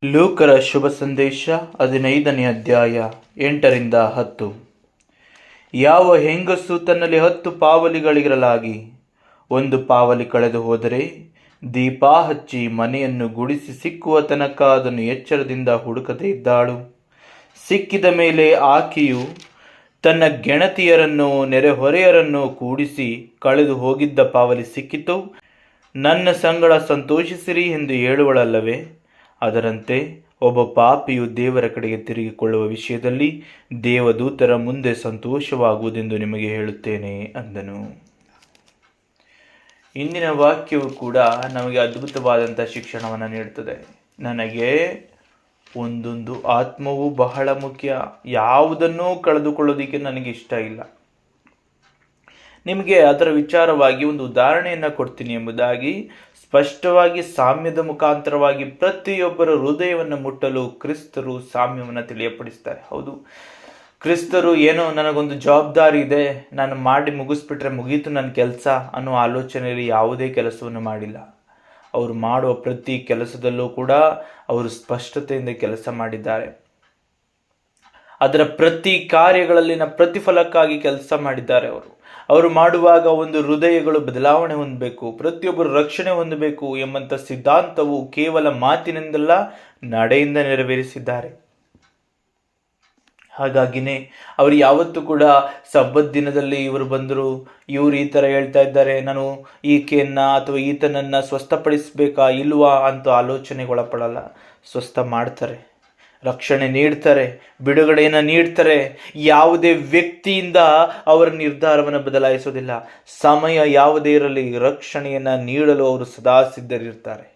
ಲೂಕರ ಶುಭ ಸಂದೇಶ 15ನೇ ಅಧ್ಯಾಯ 8-10. ಯಾವ ಹೆಂಗಸು ತನ್ನಲ್ಲಿ 10 ಪಾವಲಿಗಳಿರಲಾಗಿ ಒಂದು ಪಾವಲಿ ಕಳೆದು ಹೋದರೆ ದೀಪ ಹಚ್ಚಿ ಮನೆಯನ್ನು ಗುಡಿಸಿ ಸಿಕ್ಕುವ ತನಕ ಅದನ್ನು ಎಚ್ಚರದಿಂದ ಹುಡುಕದೇ ಇದ್ದಾಳು. ಸಿಕ್ಕಿದ ಮೇಲೆ ಆಕೆಯು ತನ್ನ ಗೆಳತಿಯರನ್ನು ನೆರೆಹೊರೆಯರನ್ನು ಕೂಡಿಸಿ, ಕಳೆದು ಹೋಗಿದ್ದ ಪಾವಲಿ ಸಿಕ್ಕಿತು, ನನ್ನ ಸಂಗಡ ಸಂತೋಷಿಸಿರಿ ಎಂದು ಹೇಳುವಳಲ್ಲವೇ? ಅದರಂತೆ ಒಬ್ಬ ಪಾಪಿಯು ದೇವರ ಕಡೆಗೆ ತಿರುಗಿಕೊಳ್ಳುವ ವಿಷಯದಲ್ಲಿ ದೇವದೂತರ ಮುಂದೆ ಸಂತೋಷವಾಗುವುದೆಂದು ನಿಮಗೆ ಹೇಳುತ್ತೇನೆ ಅಂದನು. ಇಂದಿನ ವಾಕ್ಯವು ಕೂಡ ನಮಗೆ ಅದ್ಭುತವಾದಂಥ ಶಿಕ್ಷಣವನ್ನು ನೀಡುತ್ತದೆ. ನನಗೆ ಒಂದೊಂದು ಆತ್ಮವು ಬಹಳ ಮುಖ್ಯ. ಯಾವುದನ್ನೂ ಕಳೆದುಕೊಳ್ಳೋದಕ್ಕೆ ನನಗೆ ಇಷ್ಟ ಇಲ್ಲ. ನಿಮಗೆ ಅದರ ವಿಚಾರವಾಗಿ ಒಂದು ಉದಾಹರಣೆಯನ್ನು ಕೊಡ್ತೀನಿ ಎಂಬುದಾಗಿ ಸ್ಪಷ್ಟವಾಗಿ ಸಾಮ್ಯದ ಮುಖಾಂತರವಾಗಿ ಪ್ರತಿಯೊಬ್ಬರ ಹೃದಯವನ್ನು ಮುಟ್ಟಲು ಕ್ರಿಸ್ತರು ಸಾಮ್ಯವನ್ನು ತಿಳಿಯಪಡಿಸ್ತಾರೆ. ಹೌದು, ಕ್ರಿಸ್ತರು ಏನೋ ನನಗೊಂದು ಜವಾಬ್ದಾರಿ ಇದೆ, ನಾನು ಮಾಡಿ ಮುಗಿಸ್ಬಿಟ್ರೆ ಮುಗೀತು ನನ್ನ ಕೆಲಸ ಅನ್ನೋ ಆಲೋಚನೆಯಲ್ಲಿ ಯಾವುದೇ ಕೆಲಸವನ್ನು ಮಾಡಿಲ್ಲ. ಅವರು ಮಾಡುವ ಪ್ರತಿ ಕೆಲಸದಲ್ಲೂ ಕೂಡ ಅವರು ಸ್ಪಷ್ಟತೆಯಿಂದ ಕೆಲಸ ಮಾಡಿದ್ದಾರೆ. ಅದರ ಪ್ರತಿ ಕಾರ್ಯಗಳಲ್ಲಿನ ಪ್ರತಿಫಲಕ್ಕಾಗಿ ಕೆಲಸ ಮಾಡಿದ್ದಾರೆ. ಅವರು ಮಾಡುವಾಗ ಒಂದು ಹೃದಯಗಳು ಬದಲಾವಣೆ ಹೊಂದಬೇಕು, ಪ್ರತಿಯೊಬ್ಬರು ರಕ್ಷಣೆ ಹೊಂದಬೇಕು ಎಂಬಂಥ ಸಿದ್ಧಾಂತವು ಕೇವಲ ಮಾತಿನಿಂದಲ್ಲ, ನಡೆಯಿಂದ ನೆರವೇರಿಸಿದ್ದಾರೆ. ಹಾಗಾಗಿನೇ ಅವರು ಯಾವತ್ತೂ ಕೂಡ ಸಬ್ಬತ್ ದಿನದಲ್ಲಿ ಇವರು ಬಂದರು, ಇವರು ಈ ಥರ ಹೇಳ್ತಾ ಇದ್ದಾರೆ, ನಾನು ಈಕೆಯನ್ನ ಅಥವಾ ಈತನನ್ನ ಸ್ವಸ್ಥಪಡಿಸಬೇಕಾ ಇಲ್ವಾ ಅಂತ ಆಲೋಚನೆಗೊಳಪಡಲ್ಲ. ಸ್ವಸ್ಥ ಮಾಡ್ತಾರೆ, ರಕ್ಷಣೆ ನೀಡ್ತಾರೆ, ಬಿಡುಗಡೆಯನ್ನು ನೀಡ್ತಾರೆ. ಯಾವುದೇ ವ್ಯಕ್ತಿಯಿಂದ ಅವರ ನಿರ್ಧಾರವನ್ನು ಬದಲಾಯಿಸೋದಿಲ್ಲ. ಸಮಯ ಯಾವುದೇ ಇರಲಿ, ರಕ್ಷಣೆಯನ್ನು ನೀಡಲು ಅವರು ಸದಾ ಸಿದ್ಧರಿರ್ತಾರೆ.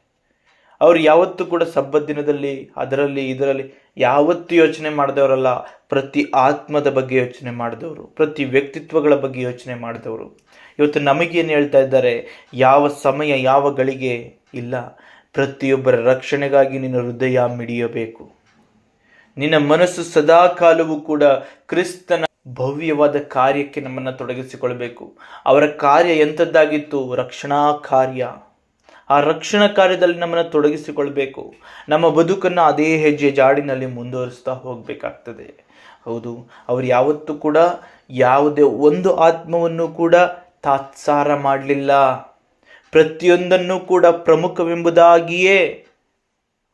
ಅವರು ಯಾವತ್ತೂ ಕೂಡ ಸಬ್ಬತ್ ದಿನದಲ್ಲಿ ಅದರಲ್ಲಿ ಇದರಲ್ಲಿ ಯಾವತ್ತೂ ಯೋಚನೆ ಮಾಡಿದವರಲ್ಲ. ಪ್ರತಿ ಆತ್ಮದ ಬಗ್ಗೆ ಯೋಚನೆ ಮಾಡಿದವರು, ಪ್ರತಿ ವ್ಯಕ್ತಿತ್ವಗಳ ಬಗ್ಗೆ ಯೋಚನೆ ಮಾಡಿದವರು. ಇವತ್ತು ನಮಗೇನು ಹೇಳ್ತಾ ಇದ್ದಾರೆ? ಯಾವ ಸಮಯ ಯಾವ ಗಳಿಗೆ ಇಲ್ಲ, ಪ್ರತಿಯೊಬ್ಬರ ರಕ್ಷಣೆಗಾಗಿ ನಿನ್ನ ಹೃದಯ ಮಿಡಿಯಬೇಕು. ನಿನ್ನ ಮನಸ್ಸು ಸದಾ ಕಾಲವೂ ಕೂಡ ಕ್ರಿಸ್ತನ ಭವ್ಯವಾದ ಕಾರ್ಯಕ್ಕೆ ನಮ್ಮನ್ನು ತೊಡಗಿಸಿಕೊಳ್ಬೇಕು. ಅವರ ಕಾರ್ಯ ಎಂಥದ್ದಾಗಿತ್ತು? ರಕ್ಷಣಾ ಕಾರ್ಯ. ಆ ರಕ್ಷಣಾ ಕಾರ್ಯದಲ್ಲಿ ನಮ್ಮನ್ನು ತೊಡಗಿಸಿಕೊಳ್ಬೇಕು. ನಮ್ಮ ಬದುಕನ್ನು ಅದೇ ಹೆಜ್ಜೆ ಜಾಡಿನಲ್ಲಿ ಮುಂದುವರಿಸ್ತಾ ಹೋಗಬೇಕಾಗ್ತದೆ. ಹೌದು, ಅವರು ಯಾವತ್ತೂ ಕೂಡ ಯಾವುದೇ ಒಂದು ಆತ್ಮವನ್ನು ಕೂಡ ತಾತ್ಸಾರ ಮಾಡಲಿಲ್ಲ. ಪ್ರತಿಯೊಂದನ್ನು ಕೂಡ ಪ್ರಮುಖವೆಂಬುದಾಗಿಯೇ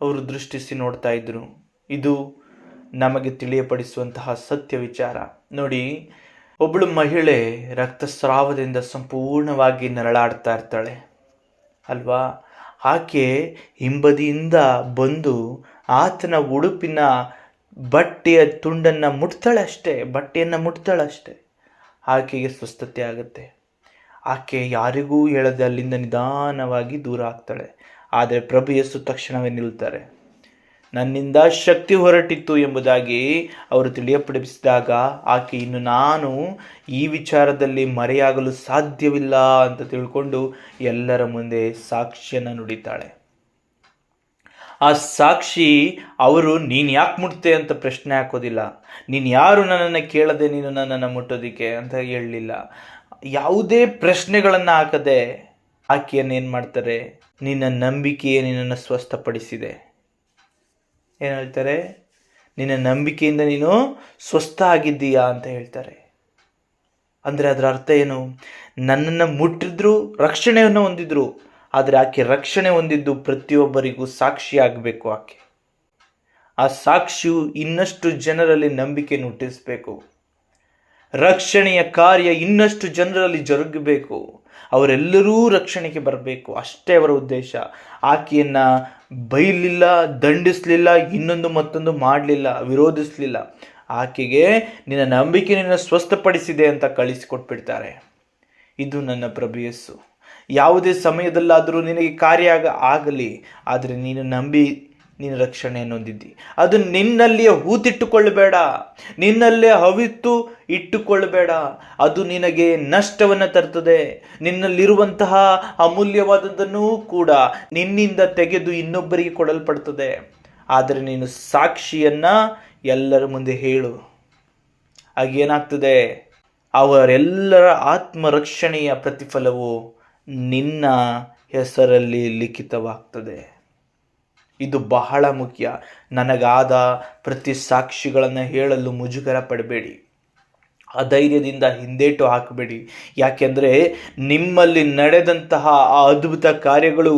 ಅವರು ದೃಷ್ಟಿಸಿ ನೋಡ್ತಾ ಇದ್ರು. ಇದು ನಮಗೆ ತಿಳಿಯಪಡಿಸುವಂತಹ ಸತ್ಯ ವಿಚಾರ. ನೋಡಿ, ಒಬ್ಬಳು ಮಹಿಳೆ ರಕ್ತಸ್ರಾವದಿಂದ ಸಂಪೂರ್ಣವಾಗಿ ನರಳಾಡ್ತಾ ಇರ್ತಾಳೆ ಅಲ್ವಾ? ಆಕೆ ಹಿಂಬದಿಯಿಂದ ಬಂದು ಆತನ ಉಡುಪಿನ ಬಟ್ಟೆಯ ತುಂಡನ್ನು ಬಟ್ಟೆಯನ್ನು ಮುಟ್ತಾಳಷ್ಟೇ. ಆಕೆಗೆ ಸ್ವಸ್ಥತೆ ಆಗುತ್ತೆ. ಆಕೆ ಯಾರಿಗೂ ಹೇಳದೆ ಅಲ್ಲಿಂದ ನಿಧಾನವಾಗಿ ದೂರ ಆಗ್ತಾಳೆ. ಆದರೆ ಪ್ರಭು ಯೇಸು ತಕ್ಷಣವೇ ನಿಲ್ತಾರೆ. ನನ್ನಿಂದ ಶಕ್ತಿ ಹೊರಟಿತ್ತು ಎಂಬುದಾಗಿ ಅವರು ತಿಳಿಯಪಡಿಸಿದಾಗ ಆಕೆ ಇನ್ನು ನಾನು ಈ ವಿಚಾರದಲ್ಲಿ ಮರೆಯಾಗಲು ಸಾಧ್ಯವಿಲ್ಲ ಅಂತ ತಿಳ್ಕೊಂಡು ಎಲ್ಲರ ಮುಂದೆ ಸಾಕ್ಷಿಯನ್ನು ನುಡಿತಾಳೆ. ಆ ಸಾಕ್ಷಿ ಅವರು ನೀನು ಯಾಕೆ ಮುಟ್ತೆ ಅಂತ ಪ್ರಶ್ನೆ ಹಾಕೋದಿಲ್ಲ. ನೀನು ಯಾರು ನನ್ನನ್ನು ಕೇಳದೆ ನೀನು ನನ್ನನ್ನು ಮುಟ್ಟೋದಿಕ್ಕೆ ಅಂತ ಹೇಳಲಿಲ್ಲ. ಯಾವುದೇ ಪ್ರಶ್ನೆಗಳನ್ನು ಹಾಕದೆ ಆಕೆಯನ್ನು ಏನು ಮಾಡ್ತಾರೆ? ನಿನ್ನ ನಂಬಿಕೆಯೇ ನಿನ್ನನ್ನು ಸ್ವಸ್ಥಪಡಿಸಿದೆ. ಏನು ಹೇಳ್ತಾರೆ? ನಿನ್ನ ನಂಬಿಕೆಯಿಂದ ನೀನು ಸ್ವಸ್ಥ ಆಗಿದ್ದೀಯಾ ಅಂತ ಹೇಳ್ತಾರೆ. ಅಂದರೆ ಅದರ ಅರ್ಥ ಏನು? ನನ್ನನ್ನು ಮುಟ್ಟಿದ್ರು ರಕ್ಷಣೆಯನ್ನು ಹೊಂದಿದ್ರು. ಆದರೆ ಆಕೆ ರಕ್ಷಣೆ ಹೊಂದಿದ್ದು ಪ್ರತಿಯೊಬ್ಬರಿಗೂ ಸಾಕ್ಷಿಯಾಗಬೇಕು. ಆ ಸಾಕ್ಷಿಯು ಇನ್ನಷ್ಟು ಜನರಲ್ಲಿ ನಂಬಿಕೆಯನ್ನು ಹುಟ್ಟಿಸಬೇಕು. ರಕ್ಷಣೆಯ ಕಾರ್ಯ ಇನ್ನಷ್ಟು ಜನರಲ್ಲಿ ಜರುಗಬೇಕು. ಅವರೆಲ್ಲರೂ ರಕ್ಷಣೆಗೆ ಬರಬೇಕು. ಅಷ್ಟೇ ಅವರ ಉದ್ದೇಶ. ಆಕೆಯನ್ನು ಬೈಲಿಲ್ಲ, ದಂಡಿಸಲಿಲ್ಲ, ಇನ್ನೊಂದು ಮತ್ತೊಂದು ಮಾಡಲಿಲ್ಲ, ವಿರೋಧಿಸಲಿಲ್ಲ. ಆಕೆಗೆ ನಿನ್ನ ನಂಬಿಕೆ ನಿನ್ನ ಸ್ವಸ್ಥಪಡಿಸಿದೆ ಅಂತ ಕಳಿಸಿಕೊಟ್ಬಿಡ್ತಾರೆ. ಇದು ನನ್ನ ಪ್ರಭು ಯೇಸು. ಯಾವುದೇ ಸಮಯದಲ್ಲಾದರೂ ನಿನಗೆ ಕಾರ್ಯ ಆಗಲಿ, ಆದರೆ ನೀನು ನಂಬಿ ನೀನು ರಕ್ಷಣೆಯನ್ನು ಹೊಂದಿದ್ದಿ. ಅದು ನಿನ್ನಲ್ಲಿಯೇ ಹೂತಿಟ್ಟುಕೊಳ್ಳಬೇಡ, ನಿನ್ನಲ್ಲೇ ಹವಿತ್ತು ಇಟ್ಟುಕೊಳ್ಳಬೇಡ. ಅದು ನಿನಗೆ ನಷ್ಟವನ್ನು ತರ್ತದೆ. ನಿನ್ನಲ್ಲಿರುವಂತಹ ಅಮೂಲ್ಯವಾದದ್ದನ್ನು ಕೂಡ ನಿನ್ನಿಂದ ತೆಗೆದು ಇನ್ನೊಬ್ಬರಿಗೆ ಕೊಡಲ್ಪಡ್ತದೆ. ಆದರೆ ನೀನು ಸಾಕ್ಷಿಯನ್ನು ಎಲ್ಲರ ಮುಂದೆ ಹೇಳು. ಆಗೇನಾಗ್ತದೆ? ಅವರೆಲ್ಲರ ಆತ್ಮರಕ್ಷಣೆಯ ಪ್ರತಿಫಲವು ನಿನ್ನ ಹೆಸರಲ್ಲಿ ಲಿಖಿತವಾಗ್ತದೆ. ಇದು ಬಹಳ ಮುಖ್ಯ. ನನಗಾದ ಪ್ರತಿ ಸಾಕ್ಷಿಗಳನ್ನು ಹೇಳಲು ಮುಜುಗರ ಪಡಬೇಡಿ, ಅಧೈರ್ಯದಿಂದ ಹಿಂದೇಟು ಹಾಕಬೇಡಿ. ಯಾಕೆಂದರೆ ನಿಮ್ಮಲ್ಲಿ ನಡೆದಂತಹ ಆ ಅದ್ಭುತ ಕಾರ್ಯಗಳು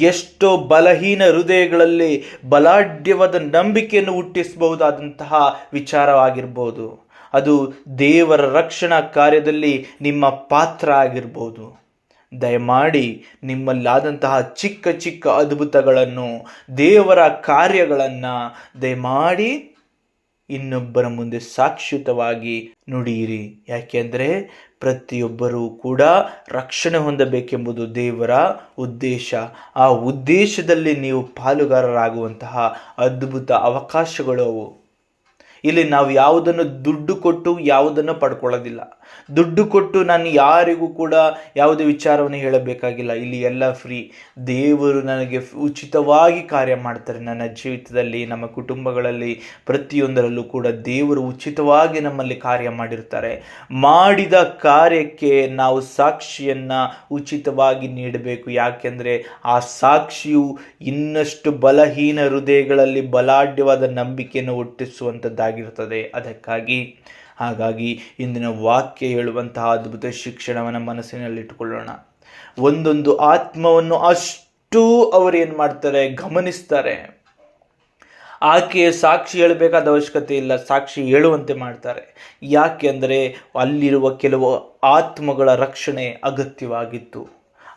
ಎಷ್ಟೋ ಬಲಹೀನ ಹೃದಯಗಳಲ್ಲಿ ಬಲಾಢ್ಯವಾದ ನಂಬಿಕೆಯನ್ನು ಹುಟ್ಟಿಸಬಹುದಾದಂತಹ ವಿಚಾರವಾಗಿರ್ಬೋದು. ಅದು ದೇವರ ರಕ್ಷಣಾ ಕಾರ್ಯದಲ್ಲಿ ನಿಮ್ಮ ಪಾತ್ರ ಆಗಿರ್ಬೋದು. ದಯಮಾಡಿ ನಿಮ್ಮಲ್ಲಾದಂತಹ ಚಿಕ್ಕ ಚಿಕ್ಕ ಅದ್ಭುತಗಳನ್ನು, ದೇವರ ಕಾರ್ಯಗಳನ್ನು ದಯಮಾಡಿ ಇನ್ನೊಬ್ಬರ ಮುಂದೆ ಸಾಕ್ಷಿಯುತವಾಗಿ ನುಡಿಯಿರಿ. ಯಾಕೆಂದರೆ ಪ್ರತಿಯೊಬ್ಬರೂ ಕೂಡ ರಕ್ಷಣೆ ಹೊಂದಬೇಕೆಂಬುದು ದೇವರ ಉದ್ದೇಶ. ಆ ಉದ್ದೇಶದಲ್ಲಿ ನೀವು ಪಾಲುಗಾರರಾಗುವಂತಹ ಅದ್ಭುತ ಅವಕಾಶಗಳು ಅವು. ಇಲ್ಲಿ ನಾವು ಯಾವುದನ್ನು ದುಡ್ಡು ಕೊಟ್ಟು ಯಾವುದನ್ನು ಪಡ್ಕೊಳ್ಳೋದಿಲ್ಲ. ದುಡ್ಡು ಕೊಟ್ಟು ನಾನು ಯಾರಿಗೂ ಕೂಡ ಯಾವುದೇ ವಿಚಾರವನ್ನು ಹೇಳಬೇಕಾಗಿಲ್ಲ. ಇಲ್ಲಿ ಎಲ್ಲ ಫ್ರೀ. ದೇವರು ನನಗೆ ಉಚಿತವಾಗಿ ಕಾರ್ಯ ಮಾಡ್ತಾರೆ. ನನ್ನ ಜೀವಿತದಲ್ಲಿ, ನಮ್ಮ ಕುಟುಂಬಗಳಲ್ಲಿ, ಪ್ರತಿಯೊಂದರಲ್ಲೂ ಕೂಡ ದೇವರು ಉಚಿತವಾಗಿ ನಮ್ಮಲ್ಲಿ ಕಾರ್ಯ ಮಾಡಿರ್ತಾರೆ. ಮಾಡಿದ ಕಾರ್ಯಕ್ಕೆ ನಾವು ಸಾಕ್ಷಿಯನ್ನು ಉಚಿತವಾಗಿ ನೀಡಬೇಕು. ಯಾಕೆಂದರೆ ಆ ಸಾಕ್ಷಿಯು ಇನ್ನಷ್ಟು ಬಲಹೀನ ಹೃದಯಗಳಲ್ಲಿ ಬಲಾಢ್ಯವಾದ ನಂಬಿಕೆಯನ್ನು ಹುಟ್ಟಿಸುವಂಥದ್ದಾಗಿರ್ತದೆ. ಹಾಗಾಗಿ ಇಂದಿನ ವಾಕ್ಯ ಹೇಳುವಂತಹ ಅದ್ಭುತ ಶಿಕ್ಷಣವನ್ನು ಮನಸ್ಸಿನಲ್ಲಿಟ್ಟುಕೊಳ್ಳೋಣ. ಒಂದೊಂದು ಆತ್ಮವನ್ನು ಅಷ್ಟು ಅವರೇನು ಮಾಡ್ತಾರೆ, ಗಮನಿಸ್ತಾರೆ. ಆಕೆಯ ಸಾಕ್ಷಿ ಹೇಳಬೇಕಾದ ಅವಶ್ಯಕತೆ ಇಲ್ಲ, ಸಾಕ್ಷಿ ಹೇಳುವಂತೆ ಮಾಡ್ತಾರೆ. ಯಾಕೆಂದರೆ ಅಲ್ಲಿರುವ ಕೆಲವು ಆತ್ಮಗಳ ರಕ್ಷಣೆ ಅಗತ್ಯವಾಗಿತ್ತು.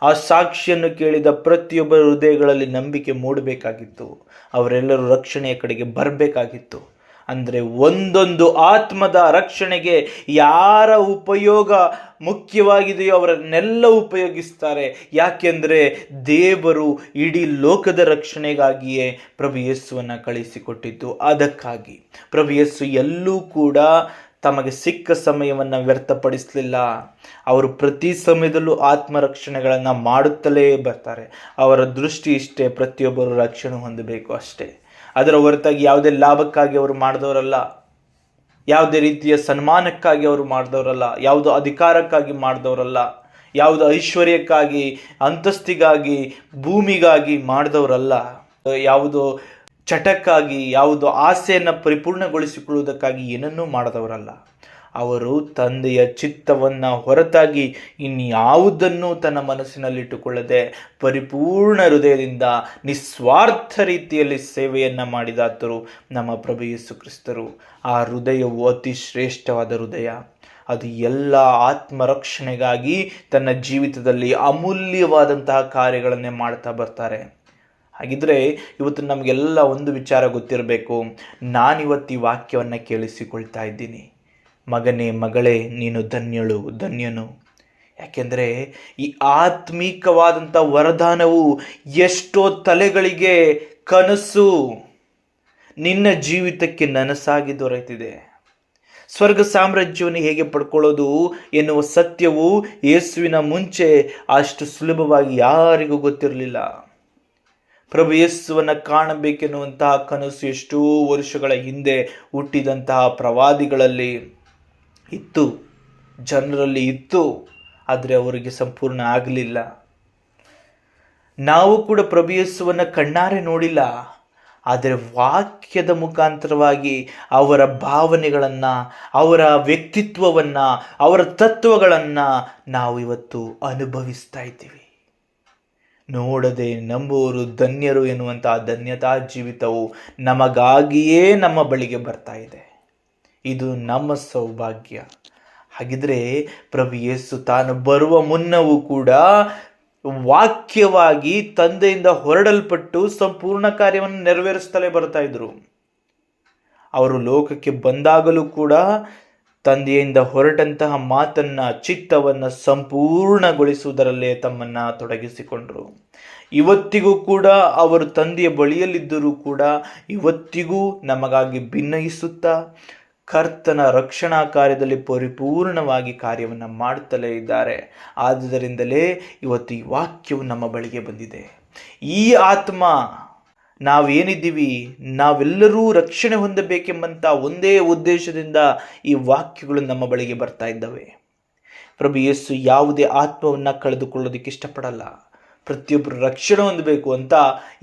ಆ ಸಾಕ್ಷಿಯನ್ನು ಕೇಳಿದ ಪ್ರತಿಯೊಬ್ಬರ ಹೃದಯಗಳಲ್ಲಿ ನಂಬಿಕೆ ಮೂಡಬೇಕಾಗಿತ್ತು. ಅವರೆಲ್ಲರೂ ರಕ್ಷಣೆಯ ಕಡೆಗೆ ಬರಬೇಕಾಗಿತ್ತು. ಅಂದರೆ ಒಂದೊಂದು ಆತ್ಮದ ರಕ್ಷಣೆಗೆ ಯಾರ ಉಪಯೋಗ ಮುಖ್ಯವಾಗಿದೆಯೋ ಅವರನ್ನೆಲ್ಲ ಉಪಯೋಗಿಸ್ತಾರೆ. ಯಾಕೆಂದರೆ ದೇವರು ಇಡೀ ಲೋಕದ ರಕ್ಷಣೆಗಾಗಿಯೇ ಪ್ರಭು ಯೇಸುವನ್ನು ಕಳಿಸಿಕೊಟ್ಟಿದ್ದು. ಅದಕ್ಕಾಗಿ ಪ್ರಭು ಯೇಸು ಎಲ್ಲೂ ಕೂಡ ತಮಗೆ ಸಿಕ್ಕ ಸಮಯವನ್ನು ವ್ಯರ್ಥಪಡಿಸಲಿಲ್ಲ. ಅವರು ಪ್ರತಿ ಸಮಯದಲ್ಲೂ ಆತ್ಮರಕ್ಷಣೆಗಳನ್ನು ಮಾಡುತ್ತಲೇ ಬರ್ತಾರೆ. ಅವರ ದೃಷ್ಟಿ ಇಷ್ಟೇ, ಪ್ರತಿಯೊಬ್ಬರು ರಕ್ಷಣೆ ಹೊಂದಬೇಕು ಅಷ್ಟೇ. ಅದರ ಹೊರತಾಗಿ ಯಾವುದೇ ಲಾಭಕ್ಕಾಗಿ ಅವರು ಮಾಡಿದವರಲ್ಲ, ಯಾವುದೇ ರೀತಿಯ ಸನ್ಮಾನಕ್ಕಾಗಿ ಅವರು ಮಾಡಿದವರಲ್ಲ, ಯಾವುದೋ ಅಧಿಕಾರಕ್ಕಾಗಿ ಮಾಡಿದವರಲ್ಲ, ಯಾವುದೋ ಐಶ್ವರ್ಯಕ್ಕಾಗಿ, ಅಂತಸ್ತಿಗಾಗಿ, ಭೂಮಿಗಾಗಿ ಮಾಡಿದವರಲ್ಲ, ಯಾವುದೋ ಚಟಕ್ಕಾಗಿ, ಯಾವುದೋ ಆಸೆಯನ್ನು ಪರಿಪೂರ್ಣಗೊಳಿಸಿಕೊಳ್ಳುವುದಕ್ಕಾಗಿ ಏನನ್ನೂ ಮಾಡಿದವರಲ್ಲ. ಅವರು ತಂದೆಯ ಚಿತ್ತವನ್ನು ಹೊರತಾಗಿ ಇನ್ಯಾವುದನ್ನು ತನ್ನ ಮನಸ್ಸಿನಲ್ಲಿಟ್ಟುಕೊಳ್ಳದೆ ಪರಿಪೂರ್ಣ ಹೃದಯದಿಂದ ನಿಸ್ವಾರ್ಥ ರೀತಿಯಲ್ಲಿ ಸೇವೆಯನ್ನು ಮಾಡಿದಾತರು ನಮ್ಮ ಪ್ರಭು ಯೇಸು ಕ್ರಿಸ್ತರು. ಆ ಹೃದಯವು ಅತಿ ಶ್ರೇಷ್ಠವಾದ ಹೃದಯ. ಅದು ಎಲ್ಲ ಆತ್ಮರಕ್ಷಣೆಗಾಗಿ ತನ್ನ ಜೀವಿತದಲ್ಲಿ ಅಮೂಲ್ಯವಾದಂತಹ ಕಾರ್ಯಗಳನ್ನೇ ಮಾಡ್ತಾ ಬರ್ತಾರೆ. ಹಾಗಿದ್ರೆ ಇವತ್ತು ನಮಗೆಲ್ಲ ಒಂದು ವಿಚಾರ ಗೊತ್ತಿರಬೇಕು. ನಾನಿವತ್ತು ಈ ವಾಕ್ಯವನ್ನು ಕೇಳಿಸಿಕೊಳ್ತಾ ಇದ್ದೀನಿ. ಮಗನೇ, ಮಗಳೇ, ನೀನು ಧನ್ಯನು. ಯಾಕೆಂದರೆ ಈ ಆತ್ಮೀಕವಾದಂಥ ವರದಾನವು ಎಷ್ಟೋ ತಲೆಗಳಿಗೆ ಕನಸು, ನಿನ್ನ ಜೀವಿತಕ್ಕೆ ನನಸಾಗಿ ದೊರೆತಿದೆ. ಸ್ವರ್ಗ ಸಾಮ್ರಾಜ್ಯವನ್ನು ಹೇಗೆ ಪಡ್ಕೊಳ್ಳೋದು ಎನ್ನುವ ಸತ್ಯವು ಯೇಸುವಿನ ಮುಂಚೆ ಅಷ್ಟು ಸುಲಭವಾಗಿ ಯಾರಿಗೂ ಗೊತ್ತಿರಲಿಲ್ಲ. ಪ್ರಭು ಯೇಸುವನ್ನು ಕಾಣಬೇಕೆನ್ನುವಂತಹ ಕನಸು ಎಷ್ಟೋ ವರ್ಷಗಳ ಹಿಂದೆ ಹುಟ್ಟಿದಂತಹ ಪ್ರವಾದಿಗಳಲ್ಲಿ ಇತ್ತು, ಜನರಲ್ಲಿ ಇತ್ತು. ಆದರೆ ಅವರಿಗೆ ಸಂಪೂರ್ಣ ಆಗಲಿಲ್ಲ. ನಾವು ಕೂಡ ಪ್ರಭು ಯೇಸುವನ್ನು ಕಣ್ಣಾರೆ ನೋಡಿಲ್ಲ. ಆದರೆ ವಾಕ್ಯದ ಮುಖಾಂತರವಾಗಿ ಅವರ ಭಾವನೆಗಳನ್ನು, ಅವರ ವ್ಯಕ್ತಿತ್ವವನ್ನು, ಅವರ ತತ್ವಗಳನ್ನು ನಾವು ಇವತ್ತು ಅನುಭವಿಸ್ತಾ ಇದ್ದೀವಿ. ನೋಡದೆ ನಂಬುವವರು ಧನ್ಯರು ಎನ್ನುವಂತಹ ಧನ್ಯತಾ ಜೀವಿತವು ನಮಗಾಗಿಯೇ ನಮ್ಮ ಬಳಿಗೆ ಬರ್ತಾ ಇದೆ. ಇದು ನಮ್ಮ ಸೌಭಾಗ್ಯ. ಹಾಗಿದ್ರೆ ಪ್ರಭು ಯೇಸು ತಾನು ಬರುವ ಮುನ್ನವೂ ಕೂಡ ವಾಕ್ಯವಾಗಿ ತಂದೆಯಿಂದ ಹೊರಡಲ್ಪಟ್ಟು ಸಂಪೂರ್ಣ ಕಾರ್ಯವನ್ನು ನೆರವೇರಿಸ್ತಲೇ ಬರ್ತಾ ಇದ್ರು. ಅವರು ಲೋಕಕ್ಕೆ ಬಂದಾಗಲೂ ಕೂಡ ತಂದೆಯಿಂದ ಹೊರಟಂತಹ ಮಾತನ್ನ, ಚಿತ್ತವನ್ನು ಸಂಪೂರ್ಣಗೊಳಿಸುವುದರಲ್ಲೇ ತಮ್ಮನ್ನು ತೊಡಗಿಸಿಕೊಂಡರು. ಇವತ್ತಿಗೂ ಕೂಡ ಅವರು ತಂದೆಯ ಬಳಿಯಲ್ಲಿದ್ದರೂ ಕೂಡ ಇವತ್ತಿಗೂ ನಮಗಾಗಿ ಭಿನ್ನಯಿಸುತ್ತಾ ಕರ್ತನ ರಕ್ಷಣಾ ಕಾರ್ಯದಲ್ಲಿ ಪರಿಪೂರ್ಣವಾಗಿ ಕಾರ್ಯವನ್ನು ಮಾಡುತ್ತಲೇ ಇದ್ದಾರೆ. ಆದುದರಿಂದಲೇ ಇವತ್ತು ಈ ವಾಕ್ಯವು ನಮ್ಮ ಬಳಿಗೆ ಬಂದಿದೆ. ಈ ಆತ್ಮ ನಾವೇನಿದ್ದೀವಿ, ನಾವೆಲ್ಲರೂ ರಕ್ಷಣೆ ಹೊಂದಬೇಕೆಂಬಂಥ ಒಂದೇ ಉದ್ದೇಶದಿಂದ ಈ ವಾಕ್ಯಗಳು ನಮ್ಮ ಬಳಿಗೆ ಬರ್ತಾ ಇದ್ದಾವೆ. ಪ್ರಭು ಯೇಸು ಯಾವುದೇ ಆತ್ಮವನ್ನು ಕಳೆದುಕೊಳ್ಳೋದಕ್ಕೆ ಇಷ್ಟಪಡಲ್ಲ. ಪ್ರತಿಯೊಬ್ಬರು ರಕ್ಷಣೆ ಹೊಂದಬೇಕು ಅಂತ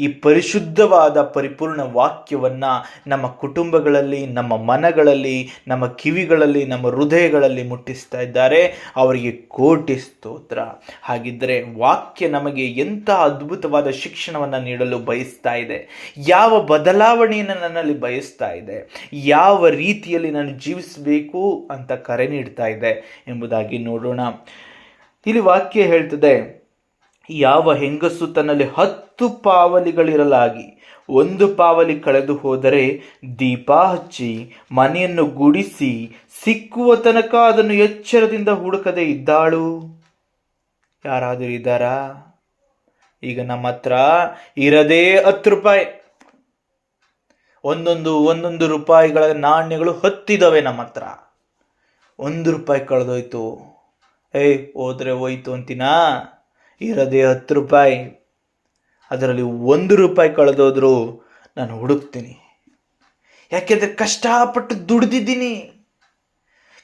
ಈ ಪರಿಶುದ್ಧವಾದ ಪರಿಪೂರ್ಣ ವಾಕ್ಯವನ್ನು ನಮ್ಮ ಕುಟುಂಬಗಳಲ್ಲಿ, ನಮ್ಮ ಮನಗಳಲ್ಲಿ, ನಮ್ಮ ಕಿವಿಗಳಲ್ಲಿ, ನಮ್ಮ ಹೃದಯಗಳಲ್ಲಿ ಮುಟ್ಟಿಸ್ತಾ ಇದ್ದಾರೆ. ಅವರಿಗೆ ಕೋಟಿ ಸ್ತೋತ್ರ. ಹಾಗಿದ್ದರೆ ವಾಕ್ಯ ನಮಗೆ ಎಂಥ ಅದ್ಭುತವಾದ ಶಿಕ್ಷಣವನ್ನು ನೀಡಲು ಬಯಸ್ತಾ ಇದೆ, ಯಾವ ಬದಲಾವಣೆಯನ್ನು ನನ್ನಲ್ಲಿ ಬಯಸ್ತಾ ಇದೆ, ಯಾವ ರೀತಿಯಲ್ಲಿ ನಾನು ಜೀವಿಸಬೇಕು ಅಂತ ಕರೆ ನೀಡ್ತಾ ಇದೆ ಎಂಬುದಾಗಿ ನೋಡೋಣ. ಇಲ್ಲಿ ವಾಕ್ಯ ಹೇಳ್ತದೆ, ಯಾವ ಹೆಂಗಸು ತನ್ನಲ್ಲಿ 10 ಪಾವಲಿಗಳಿರಲಾಗಿ 1 ಪಾವಲಿ ಕಳೆದು ಹೋದರೆ ದೀಪ ಹಚ್ಚಿ ಮನೆಯನ್ನು ಗುಡಿಸಿ ಸಿಕ್ಕುವ ತನಕ ಅದನ್ನು ಎಚ್ಚರದಿಂದ ಹುಡುಕದೆ ಇದ್ದಾಳು. ಯಾರಾದರೂ ಇದ್ದಾರಾ? ಈಗ ನಮ್ಮ ಹತ್ರ ಇರದೇ 10 ರೂಪಾಯಿ, ಒಂದೊಂದು ರೂಪಾಯಿಗಳ ನಾಣ್ಯಗಳು 10 ಇದ್ದಾವೆ ನಮ್ಮ ಹತ್ರ. 1 ರೂಪಾಯಿ ಕಳೆದೋಯ್ತು, ಹೋದ್ರೆ ಹೋಯ್ತು ಅಂತೀನಾ? ಇರದೇ 10 ರೂಪಾಯಿ, ಅದರಲ್ಲಿ 1 ರೂಪಾಯಿ ಕಳೆದೋದ್ರು ನಾನು ಹುಡುಕ್ತೀನಿ. ಯಾಕೆಂದರೆ ಕಷ್ಟಪಟ್ಟು ದುಡ್ದಿದ್ದೀನಿ,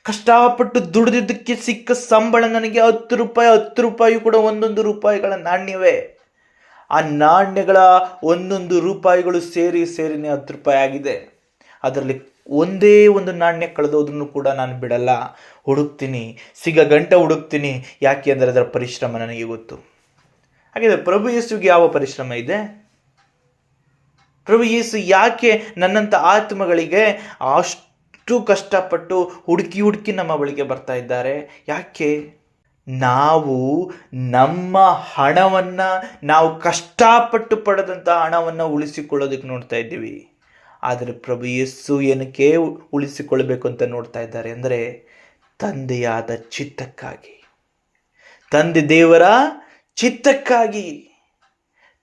ಕಷ್ಟಪಟ್ಟು ದುಡ್ದಿದ್ದಕ್ಕೆ ಸಿಕ್ಕ ಸಂಬಳ ನನಗೆ 10 ರೂಪಾಯಿ. 10 ರೂಪಾಯಿ ಕೂಡ 1 ರೂಪಾಯಿಗಳ ನಾಣ್ಯವೇ. ಆ ನಾಣ್ಯಗಳ 1 ರೂಪಾಯಿಗಳು ಸೇರಿನೇ 10 ರೂಪಾಯಿ ಆಗಿದೆ. ಅದರಲ್ಲಿ ಒಂದೇ ಒಂದು ನಾಣ್ಯ ಕಳೆದೋದ್ರೂ ಕೂಡ ನಾನು ಬಿಡಲ್ಲ, ಹುಡುಕ್ತೀನಿ, ಗಂಟೆ ಹುಡುಕ್ತೀನಿ. ಯಾಕೆ ಅಂದರೆ ಅದರ ಪರಿಶ್ರಮ ನನಗೆ ಗೊತ್ತು. ಹಾಗಾದರೆ ಪ್ರಭು ಯೇಸುವಿಗೆ ಯಾವ ಪರಿಶ್ರಮ ಇದೆ? ಪ್ರಭು ಯೇಸು ಯಾಕೆ ನನ್ನಂಥ ಆತ್ಮಗಳಿಗೆ ಅಷ್ಟು ಕಷ್ಟಪಟ್ಟು ಹುಡುಕಿ ನಮ್ಮ ಬಳಿಗೆ ಬರ್ತಾ ಇದ್ದಾರೆ? ಯಾಕೆ? ನಾವು ನಮ್ಮ ಹಣವನ್ನು, ನಾವು ಕಷ್ಟಪಟ್ಟು ಪಡೆದಂಥ ಹಣವನ್ನು ಉಳಿಸಿಕೊಳ್ಳೋದಕ್ಕೆ ನೋಡ್ತಾ ಇದ್ದೀವಿ. ಆದರೆ ಪ್ರಭು ಯೇಸು ಏನಕ್ಕೆ ಉಳಿಸಿಕೊಳ್ಬೇಕು ಅಂತ ನೋಡ್ತಾ ಇದ್ದಾರೆ ಅಂದರೆ ತಂದೆಯಾದ ಚಿತ್ತಕ್ಕಾಗಿ, ತಂದೆ ದೇವರ ಚಿತ್ತಕ್ಕಾಗಿ.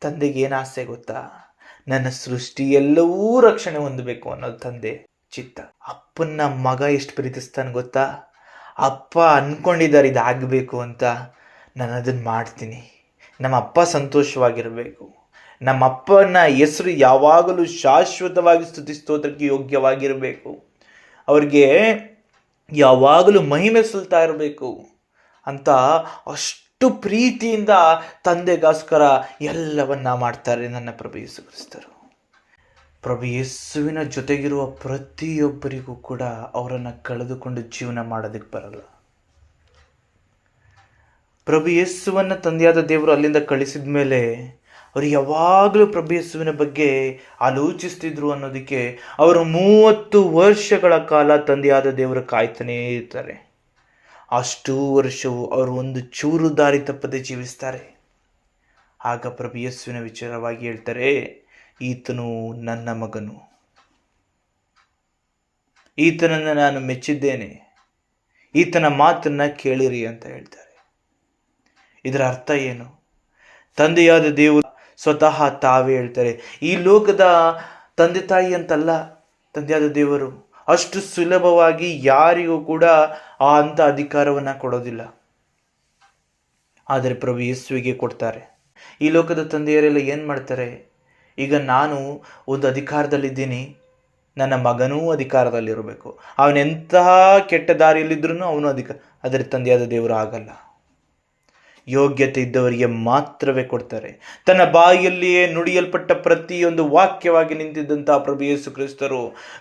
ತಂದೆಗೆ ಏನು ಆಸೆ ಗೊತ್ತಾ? ನನ್ನ ಸೃಷ್ಟಿ ಎಲ್ಲವೂ ರಕ್ಷಣೆ ಹೊಂದಬೇಕು ಅನ್ನೋದು ತಂದೆ ಚಿತ್ತ. ಅಪ್ಪನ ಮಗ ಎಷ್ಟು ಪ್ರೀತಿಸ್ತಾನೆ ಗೊತ್ತಾ? ಅಪ್ಪ ಅಂದ್ಕೊಂಡಿದ್ದಾರೆ ಇದಾಗಬೇಕು ಅಂತ, ನಾನು ಅದನ್ನು ಮಾಡ್ತೀನಿ. ನಮ್ಮ ಅಪ್ಪ ಸಂತೋಷವಾಗಿರಬೇಕು, ನಮ್ಮ ಅಪ್ಪನ ಹೆಸರು ಯಾವಾಗಲೂ ಶಾಶ್ವತವಾಗಿ ಸ್ತುತಿ ಸ್ತೋತ್ರಕ್ಕೆ ಯೋಗ್ಯವಾಗಿರಬೇಕು, ಅವ್ರಿಗೆ ಯಾವಾಗಲೂ ಮಹಿಮೆ ಸಲ್ತಾ ಇರಬೇಕು ಅಂತ ಅಷ್ಟು ಪ್ರೀತಿಯಿಂದ ತಂದೆಗೋಸ್ಕರ ಎಲ್ಲವನ್ನ ಮಾಡ್ತಾರೆ ನನ್ನ ಪ್ರಭು ಯೇಸು ಕ್ರಿಸ್ತರು. ಪ್ರಭು ಯೇಸುವಿನ ಜೊತೆಗಿರುವ ಪ್ರತಿಯೊಬ್ಬರಿಗೂ ಕೂಡ ಅವರನ್ನು ಕಳೆದುಕೊಂಡು ಜೀವನ ಮಾಡೋದಕ್ಕೆ ಬರಲ್ಲ. ಪ್ರಭು ಯೇಸುವನ್ನು ತಂದೆಯಾದ ದೇವರು ಅಲ್ಲಿಂದ ಕಳಿಸಿದ ಮೇಲೆ ಅವರು ಯಾವಾಗಲೂ ಪ್ರಭು ಯೇಸುವಿನ ಬಗ್ಗೆ ಆಲೋಚಿಸ್ತಿದ್ರು ಅನ್ನೋದಕ್ಕೆ ಅವರು 30 ವರ್ಷಗಳ ಕಾಲ ತಂದೆಯಾದ ದೇವರು ಕಾಯ್ತಾನೇ ಇರ್ತಾರೆ. ಅಷ್ಟು ವರ್ಷವು ಅವರು ಒಂದು ಚೂರು ದಾರಿ ತಪ್ಪದೆ ಜೀವಿಸ್ತಾರೆ. ಆಗ ಪ್ರಭು ಯೇಸುವಿನ ವಿಚಾರವಾಗಿ ಹೇಳ್ತಾರೆ, ಈತನು ನನ್ನ ಮಗನು, ಈತನನ್ನು ನಾನು ಮೆಚ್ಚಿದ್ದೇನೆ, ಈತನ ಮಾತನ್ನ ಕೇಳಿರಿ ಅಂತ ಹೇಳ್ತಾರೆ. ಇದರ ಅರ್ಥ ಏನು? ತಂದೆಯಾದ ದೇವರು ಸ್ವತಃ ತಾವೇ ಹೇಳ್ತಾರೆ, ಈ ಲೋಕದ ತಂದೆ ತಾಯಿ ಅಂತಲ್ಲ ತಂದೆಯಾದ ದೇವರು, ಅಷ್ಟು ಸುಲಭವಾಗಿ ಯಾರಿಗೂ ಕೂಡ ಅಂಥ ಅಧಿಕಾರವನ್ನು ಕೊಡೋದಿಲ್ಲ. ಆದರೆ ಪ್ರಭು ಯೇಸುವಿಗೆ ಕೊಡ್ತಾರೆ. ಈ ಲೋಕದ ತಂದೆಯರೆಲ್ಲ ಏನು ಮಾಡ್ತಾರೆ? ಈಗ ನಾನು ಒಂದು ಅಧಿಕಾರದಲ್ಲಿದ್ದೀನಿ, ನನ್ನ ಮಗನೂ ಅಧಿಕಾರದಲ್ಲಿರಬೇಕು, ಅವನೆಂತಹ ಕೆಟ್ಟ ದಾರಿಯಲ್ಲಿದ್ರೂ ಅವನು ಅದರ ತಂದೆಯಾದ ದೇವರು ಆಗಲ್ಲ. ಯೋಗ್ಯತೆ ಇದ್ದವರಿಗೆ ಮಾತ್ರವೇ ಕೊಡ್ತಾರೆ. ತನ್ನ ಬಾಯಿಯಲ್ಲಿಯೇ ನುಡಿಯಲ್ಪಟ್ಟ ಪ್ರತಿಯೊಂದು ವಾಕ್ಯವಾಗಿ ನಿಂತಿದ್ದಂತಹ ಪ್ರಭು ಯೇಸು ಕ್ರಿಸ್ತರು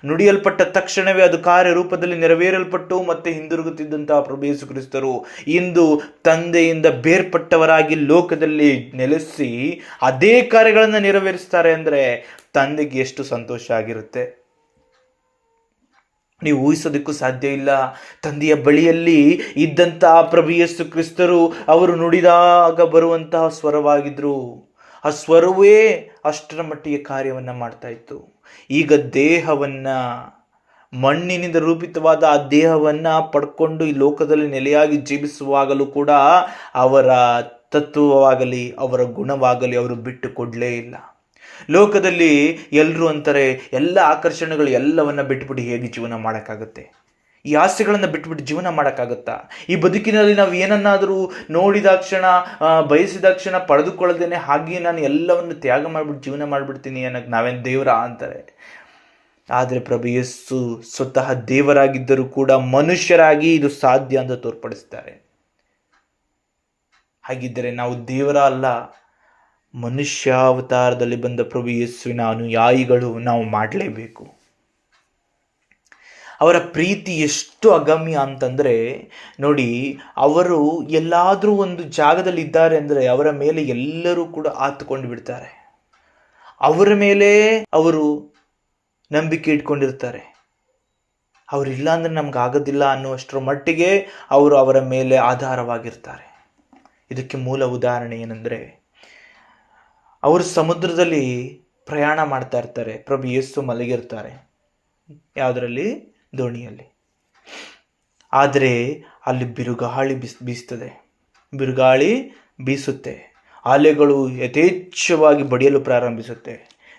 ನುಡಿಯಲ್ಪಟ್ಟ ತಕ್ಷಣವೇ ಅದು ಕಾರ್ಯರೂಪದಲ್ಲಿ ನೆರವೇರಲ್ಪಟ್ಟು ಮತ್ತೆ ಹಿಂದಿರುಗುತ್ತಿದ್ದಂತಹ ಪ್ರಭು ಯೇಸು ಕ್ರಿಸ್ತರು ಇಂದು ತಂದೆಯಿಂದ ಬೇರ್ಪಟ್ಟವರಾಗಿ ಲೋಕದಲ್ಲಿ ನೆಲೆಸಿ ಅದೇ ಕಾರ್ಯಗಳನ್ನು ನೆರವೇರಿಸ್ತಾರೆ ಅಂದರೆ ತಂದೆಗೆ ಎಷ್ಟು ಸಂತೋಷ ಆಗಿರುತ್ತೆ, ನೀವು ಊಹಿಸೋದಕ್ಕೂ ಸಾಧ್ಯ ಇಲ್ಲ. ತಂದೆಯ ಬಳಿಯಲ್ಲಿ ಇದ್ದಂತಹ ಪ್ರಭು ಯೇಸು ಕ್ರಿಸ್ತರು ಅವರು ನುಡಿದಾಗ ಬರುವಂತಹ ಸ್ವರವಾಗಿದ್ರು. ಆ ಸ್ವರವೇ ಅಷ್ಟರ ಮಟ್ಟಿಗೆ ಕಾರ್ಯವನ್ನು ಮಾಡ್ತಾ ಇತ್ತು. ಈಗ ದೇಹವನ್ನು, ಮಣ್ಣಿನಿಂದ ರೂಪಿತವಾದ ಆ ದೇಹವನ್ನು ಪಡ್ಕೊಂಡು ಈ ಲೋಕದಲ್ಲಿ ನೆಲೆಯಾಗಿ ಜೀವಿಸುವಾಗಲೂ ಕೂಡ ಅವರ ತತ್ವವಾಗಲಿ ಅವರ ಗುಣವಾಗಲಿ ಅವರು ಬಿಟ್ಟು ಕೊಡಲೇ ಇಲ್ಲ. ಲೋಕದಲ್ಲಿ ಎಲ್ಲರೂ ಅಂತಾರೆ, ಎಲ್ಲ ಆಕರ್ಷಣೆಗಳು ಎಲ್ಲವನ್ನ ಬಿಟ್ಟುಬಿಟ್ಟು ಹೇಗೆ ಜೀವನ ಮಾಡೋಕ್ಕಾಗುತ್ತೆ? ಈ ಆಸೆಗಳನ್ನು ಬಿಟ್ಟುಬಿಟ್ಟು ಜೀವನ ಮಾಡೋಕ್ಕಾಗುತ್ತಾ? ಈ ಬದುಕಿನಲ್ಲಿ ನಾವು ಏನನ್ನಾದರೂ ನೋಡಿದ ಕ್ಷಣ, ಬಯಸಿದ ಕ್ಷಣ ಪಡೆದುಕೊಳ್ಳದೇನೆ ಹಾಗೆ ನಾನು ಎಲ್ಲವನ್ನು ತ್ಯಾಗ ಮಾಡಿಬಿಟ್ಟು ಜೀವನ ಮಾಡಿಬಿಡ್ತೀನಿ ಅನ್ನೋಕ್ಕೆ ನಾವೇನು ದೇವರ ಅಂತಾರೆ. ಆದರೆ ಪ್ರಭು ಯೇಸು ಸ್ವತಃ ದೇವರಾಗಿದ್ದರೂ ಕೂಡ ಮನುಷ್ಯರಾಗಿ ಇದು ಸಾಧ್ಯ ಅಂತ ತೋರ್ಪಡಿಸ್ತಾರೆ. ಹಾಗಿದ್ದರೆ ನಾವು ದೇವರ ಅಲ್ಲ, ಮನುಷ್ಯಾವತಾರದಲ್ಲಿ ಬಂದ ಪ್ರಭು ಯೇಸುವಿನ ಅನುಯಾಯಿಗಳು ನಾವು ಮಾಡಲೇಬೇಕು. ಅವರ ಪ್ರೀತಿ ಎಷ್ಟು ಅಗಮ್ಯ ಅಂತಂದರೆ ನೋಡಿ, ಅವರು ಎಲ್ಲಾದರೂ ಒಂದು ಜಾಗದಲ್ಲಿ ಇದ್ದಾರೆ ಅಂದರೆ ಅವರ ಮೇಲೆ ಎಲ್ಲರೂ ಕೂಡ ಆತುಕೊಂಡು ಬಿಡ್ತಾರೆ. ಅವರ ಮೇಲೆ ಅವರು ನಂಬಿಕೆ ಇಟ್ಕೊಂಡಿರ್ತಾರೆ. ಅವರಿಲ್ಲ ಅಂದರೆ ನಮ್ಗೆ ಆಗೋದಿಲ್ಲ ಅನ್ನುವಷ್ಟರ ಮಟ್ಟಿಗೆ ಅವರು ಅವರ ಮೇಲೆ ಆಧಾರವಾಗಿರ್ತಾರೆ. ಇದಕ್ಕೆ ಮೂಲ ಉದಾಹರಣೆ ಏನಂದರೆ, ಅವರು ಸಮುದ್ರದಲ್ಲಿ ಪ್ರಯಾಣ ಮಾಡ್ತಾ ಇರ್ತಾರೆ. ಪ್ರಭು ಯೇಸು ಮಲಗಿರ್ತಾರೆ. ಯಾವುದರಲ್ಲಿ? ದೋಣಿಯಲ್ಲಿ. ಆದರೆ ಅಲ್ಲಿ ಬಿರುಗಾಳಿ ಬೀಸ್ತದೆ. ಬಿರುಗಾಳಿ ಬೀಸುತ್ತೆ. ಅಲೆಗಳು ಯಥೇಚ್ಛವಾಗಿ ಬಡಿಯಲು ಪ್ರಾರಂಭಿಸುತ್ತೆ.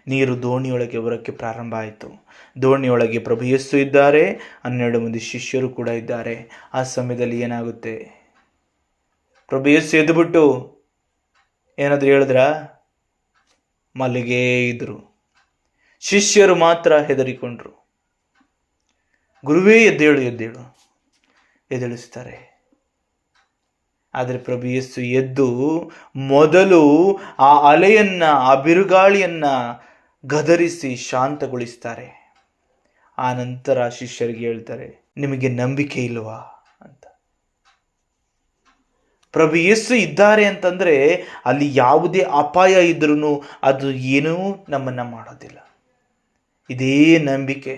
ನೀರು ದೋಣಿಯೊಳಗೆ ಬರೋಕ್ಕೆ ಪ್ರಾರಂಭ ಆಯಿತು. ದೋಣಿಯೊಳಗೆ ಪ್ರಭು ಯೇಸು ಇದ್ದಾರೆ, 12 ಮಂದಿ ಶಿಷ್ಯರು ಕೂಡ ಇದ್ದಾರೆ. ಆ ಸಮಯದಲ್ಲಿ ಏನಾಗುತ್ತೆ? ಪ್ರಭು ಯೇಸು ಎದ್ದುಬಿಟ್ಟು ಏನಾದರೂ ಹೇಳಿದ್ರ? ಮಲಗೇ ಇದ್ರು. ಶಿಷ್ಯರು ಮಾತ್ರ ಹೆದರಿಕೊಂಡ್ರು. ಗುರುವೇ ಎದ್ದೇಳು ಎದ್ದೇಳು, ಎದ್ದೇಳಿಸ್ತಾರೆ. ಆದರೆ ಪ್ರಭು ಯೇಸು ಎದ್ದು ಮೊದಲು ಆ ಅಲೆಯನ್ನ, ಆ ಬಿರುಗಾಳಿಯನ್ನ ಗದರಿಸಿ ಶಾಂತಗೊಳಿಸ್ತಾರೆ. ಆ ನಂತರ ಶಿಷ್ಯರಿಗೆ ಹೇಳ್ತಾರೆ, ನಿಮಗೆ ನಂಬಿಕೆ ಇಲ್ವಾ ಅಂತ. ಪ್ರಭು ಯೇಸು ಇದ್ದಾರೆ ಅಂತಂದ್ರೆ ಅಲ್ಲಿ ಯಾವುದೇ ಅಪಾಯ ಇದ್ರೂ ಅದು ಏನೂ ನಮ್ಮನ್ನ ಮಾಡೋದಿಲ್ಲ. ಇದೇ ನಂಬಿಕೆ.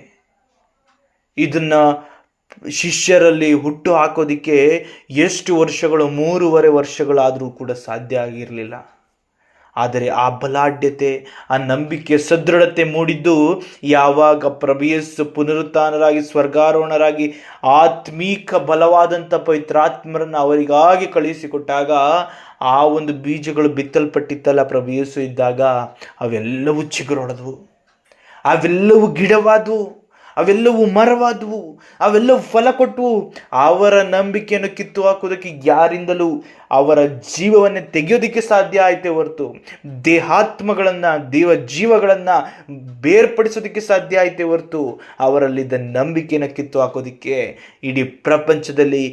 ಇದನ್ನ ಶಿಷ್ಯರಲ್ಲಿ ಹುಟ್ಟು ಹಾಕೋದಿಕ್ಕೆ ಎಷ್ಟು ವರ್ಷಗಳು, 3.5 ವರ್ಷಗಳಾದರೂ ಕೂಡ ಸಾಧ್ಯ ಆಗಿರಲಿಲ್ಲ. ಆದರೆ ಆ ಬಲಾಢ್ಯತೆ, ಆ ನಂಬಿಕೆ, ಸದೃಢತೆ ಮೂಡಿದ್ದು ಯಾವಾಗ ಪ್ರಭು ಯೇಸು ಪುನರುತ್ಥಾನರಾಗಿ ಸ್ವರ್ಗಾರೋಹಣರಾಗಿ ಆತ್ಮೀಕ ಬಲವಾದಂಥ ಪವಿತ್ರಾತ್ಮರನ್ನು ಅವರಿಗಾಗಿ ಕಳುಹಿಸಿಕೊಟ್ಟಾಗ ಆ ಒಂದು ಬೀಜಗಳು ಬಿತ್ತಲ್ಪಟ್ಟಿತ್ತಲ್ಲ ಪ್ರಭು ಯೇಸು ಇದ್ದಾಗ, ಅವೆಲ್ಲವೂ ಚಿಗುರೊಡೆದವು, ಅವೆಲ್ಲವೂ ಗಿಡವಾದವು, ಅವೆಲ್ಲವೂ ಮರವಾದವು, ಅವೆಲ್ಲವೂ ಫಲ ಕೊಟ್ಟವು. ಅವರ ನಂಬಿಕೆಯನ್ನು ಕಿತ್ತು ಹಾಕೋದಕ್ಕೆ ಯಾರಿಂದಲೂ ಅವರ ಜೀವವನ್ನೇ ತೆಗೆಯೋದಕ್ಕೆ ಸಾಧ್ಯ ಆಯಿತೇ ಹೊರತು ದೇಹಾತ್ಮಗಳನ್ನು, ಜೀವಗಳನ್ನು ಬೇರ್ಪಡಿಸೋದಕ್ಕೆ ಸಾಧ್ಯ ಆಯಿತೇ ಹೊರತು ಅವರಲ್ಲಿದ್ದ ನಂಬಿಕೆಯನ್ನು ಕಿತ್ತು ಹಾಕೋದಕ್ಕೆ ಇಡೀ ಪ್ರಪಂಚದಲ್ಲಿ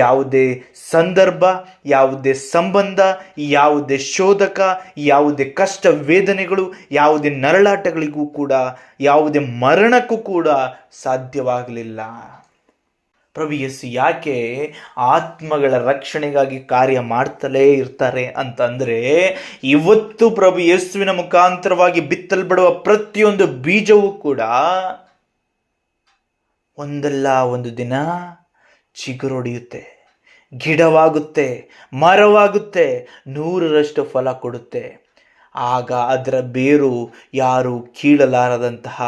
ಯಾವುದೇ ಸಂದರ್ಭ, ಯಾವುದೇ ಸಂಬಂಧ, ಯಾವುದೇ ಶೋಧಕ, ಯಾವುದೇ ಕಷ್ಟ ವೇದನೆಗಳು, ಯಾವುದೇ ನರಳಾಟಗಳಿಗೂ ಕೂಡ, ಯಾವುದೇ ಮರಣಕ್ಕೂ ಕೂಡ ಸಾಧ್ಯವಾಗಲಿಲ್ಲ. ಪ್ರಭು ಯೇಸು ಯಾಕೆ ಆತ್ಮಗಳ ರಕ್ಷಣೆಗಾಗಿ ಕಾರ್ಯ ಮಾಡ್ತಲೇ ಇರ್ತಾರೆ ಅಂತಂದರೆ, ಇವತ್ತು ಪ್ರಭು ಯೇಸುವಿನ ಮುಖಾಂತರವಾಗಿ ಬಿತ್ತಲ್ಪಡುವ ಪ್ರತಿಯೊಂದು ಬೀಜವೂ ಕೂಡ ಒಂದಲ್ಲ ಒಂದು ದಿನ ಚಿಗುರೊಡೆಯುತ್ತೆ, ಗಿಡವಾಗುತ್ತೆ, ಮರವಾಗುತ್ತೆ, 100ರಷ್ಟು ಫಲ ಕೊಡುತ್ತೆ. ಆಗ ಅದರ ಬೇರು ಯಾರು ಕೀಳಲಾರದಂತಹ,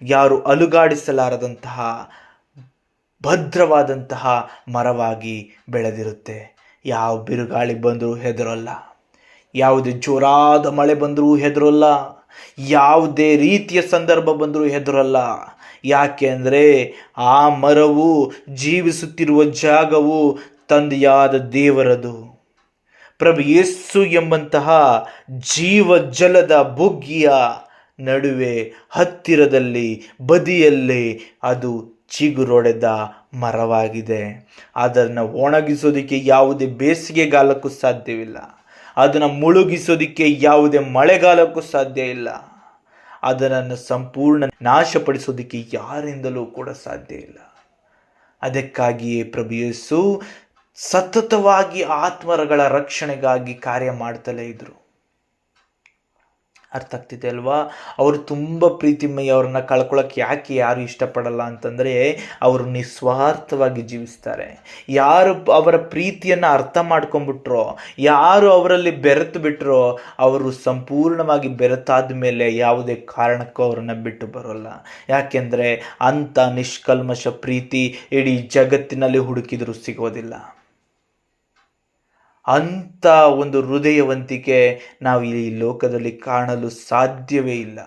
ಯಾರು ಅಲುಗಾಡಿಸಲಾರದಂತಹ ಭದ್ರವಾದಂತಹ ಮರವಾಗಿ ಬೆಳೆದಿರುತ್ತೆ. ಯಾವ ಬಿರುಗಾಳಿ ಬಂದರೂ ಹೆದರೋಲ್ಲ, ಯಾವುದೇ ಜೋರಾದ ಮಳೆ ಬಂದರೂ ಹೆದರೋಲ್ಲ, ಯಾವುದೇ ರೀತಿಯ ಸಂದರ್ಭ ಬಂದರೂ ಹೆದರೋಲ್ಲ. ಯಾಕೆ ಅಂದರೆ ಆ ಮರವು ಜೀವಿಸುತ್ತಿರುವ ಜಾಗವು ತಂದೆಯಾದ ದೇವರದು. ಪ್ರಭು ಯೇಸು ಎಂಬಂತಹ ಜೀವ ಜಲದ ಬುಗ್ಗಿಯ ನಡುವೆ, ಹತ್ತಿರದಲ್ಲಿ, ಬದಿಯಲ್ಲಿ ಅದು ಚಿಗುರೊಡೆದ ಮರವಾಗಿದೆ. ಅದನ್ನು ಒಣಗಿಸೋದಕ್ಕೆ ಯಾವುದೇ ಬೇಸಿಗೆಗಾಲಕ್ಕೂ ಸಾಧ್ಯವಿಲ್ಲ. ಅದನ್ನು ಮುಳುಗಿಸೋದಕ್ಕೆ ಯಾವುದೇ ಮಳೆಗಾಲಕ್ಕೂ ಸಾಧ್ಯ ಇಲ್ಲ. ಅದನ್ನು ಸಂಪೂರ್ಣ ನಾಶಪಡಿಸೋದಕ್ಕೆ ಯಾರಿಂದಲೂ ಕೂಡ ಸಾಧ್ಯ ಇಲ್ಲ. ಅದಕ್ಕಾಗಿಯೇ ಪ್ರಭು ಯೇಸು ಸತತವಾಗಿ ಆತ್ಮಗಳ ರಕ್ಷಣೆಗಾಗಿ ಕಾರ್ಯ ಮಾಡ್ತಲೇ ಇದ್ರು. ಅರ್ಥ ಆಗ್ತಿದೆ ಅಲ್ವಾ? ಅವರು ತುಂಬ ಪ್ರೀತಿಮಯ. ಅವ್ರನ್ನ ಕಳ್ಕೊಳ್ಳೋಕೆ ಯಾಕೆ ಯಾರು ಇಷ್ಟಪಡಲ್ಲ ಅಂತಂದರೆ, ಅವರು ನಿಸ್ವಾರ್ಥವಾಗಿ ಜೀವಿಸ್ತಾರೆ. ಯಾರು ಅವರ ಪ್ರೀತಿಯನ್ನು ಅರ್ಥ ಮಾಡ್ಕೊಂಡ್ಬಿಟ್ರೋ, ಯಾರು ಅವರಲ್ಲಿ ಬೆರೆತು ಬಿಟ್ರೋ, ಅವರು ಸಂಪೂರ್ಣವಾಗಿ ಬೆರೆತಾದ ಮೇಲೆ ಯಾವುದೇ ಕಾರಣಕ್ಕೂ ಅವರನ್ನು ಬಿಟ್ಟು ಬರೋಲ್ಲ. ಯಾಕೆಂದರೆ ಅಂಥ ನಿಷ್ಕಲ್ಮಶ ಪ್ರೀತಿ ಇಡೀ ಜಗತ್ತಿನಲ್ಲಿ ಹುಡುಕಿದರೂ ಸಿಗೋದಿಲ್ಲ. ಅಂಥ ಒಂದು ಹೃದಯವಂತಿಕೆ ನಾವು ಈ ಲೋಕದಲ್ಲಿ ಕಾಣಲು ಸಾಧ್ಯವೇ ಇಲ್ಲ.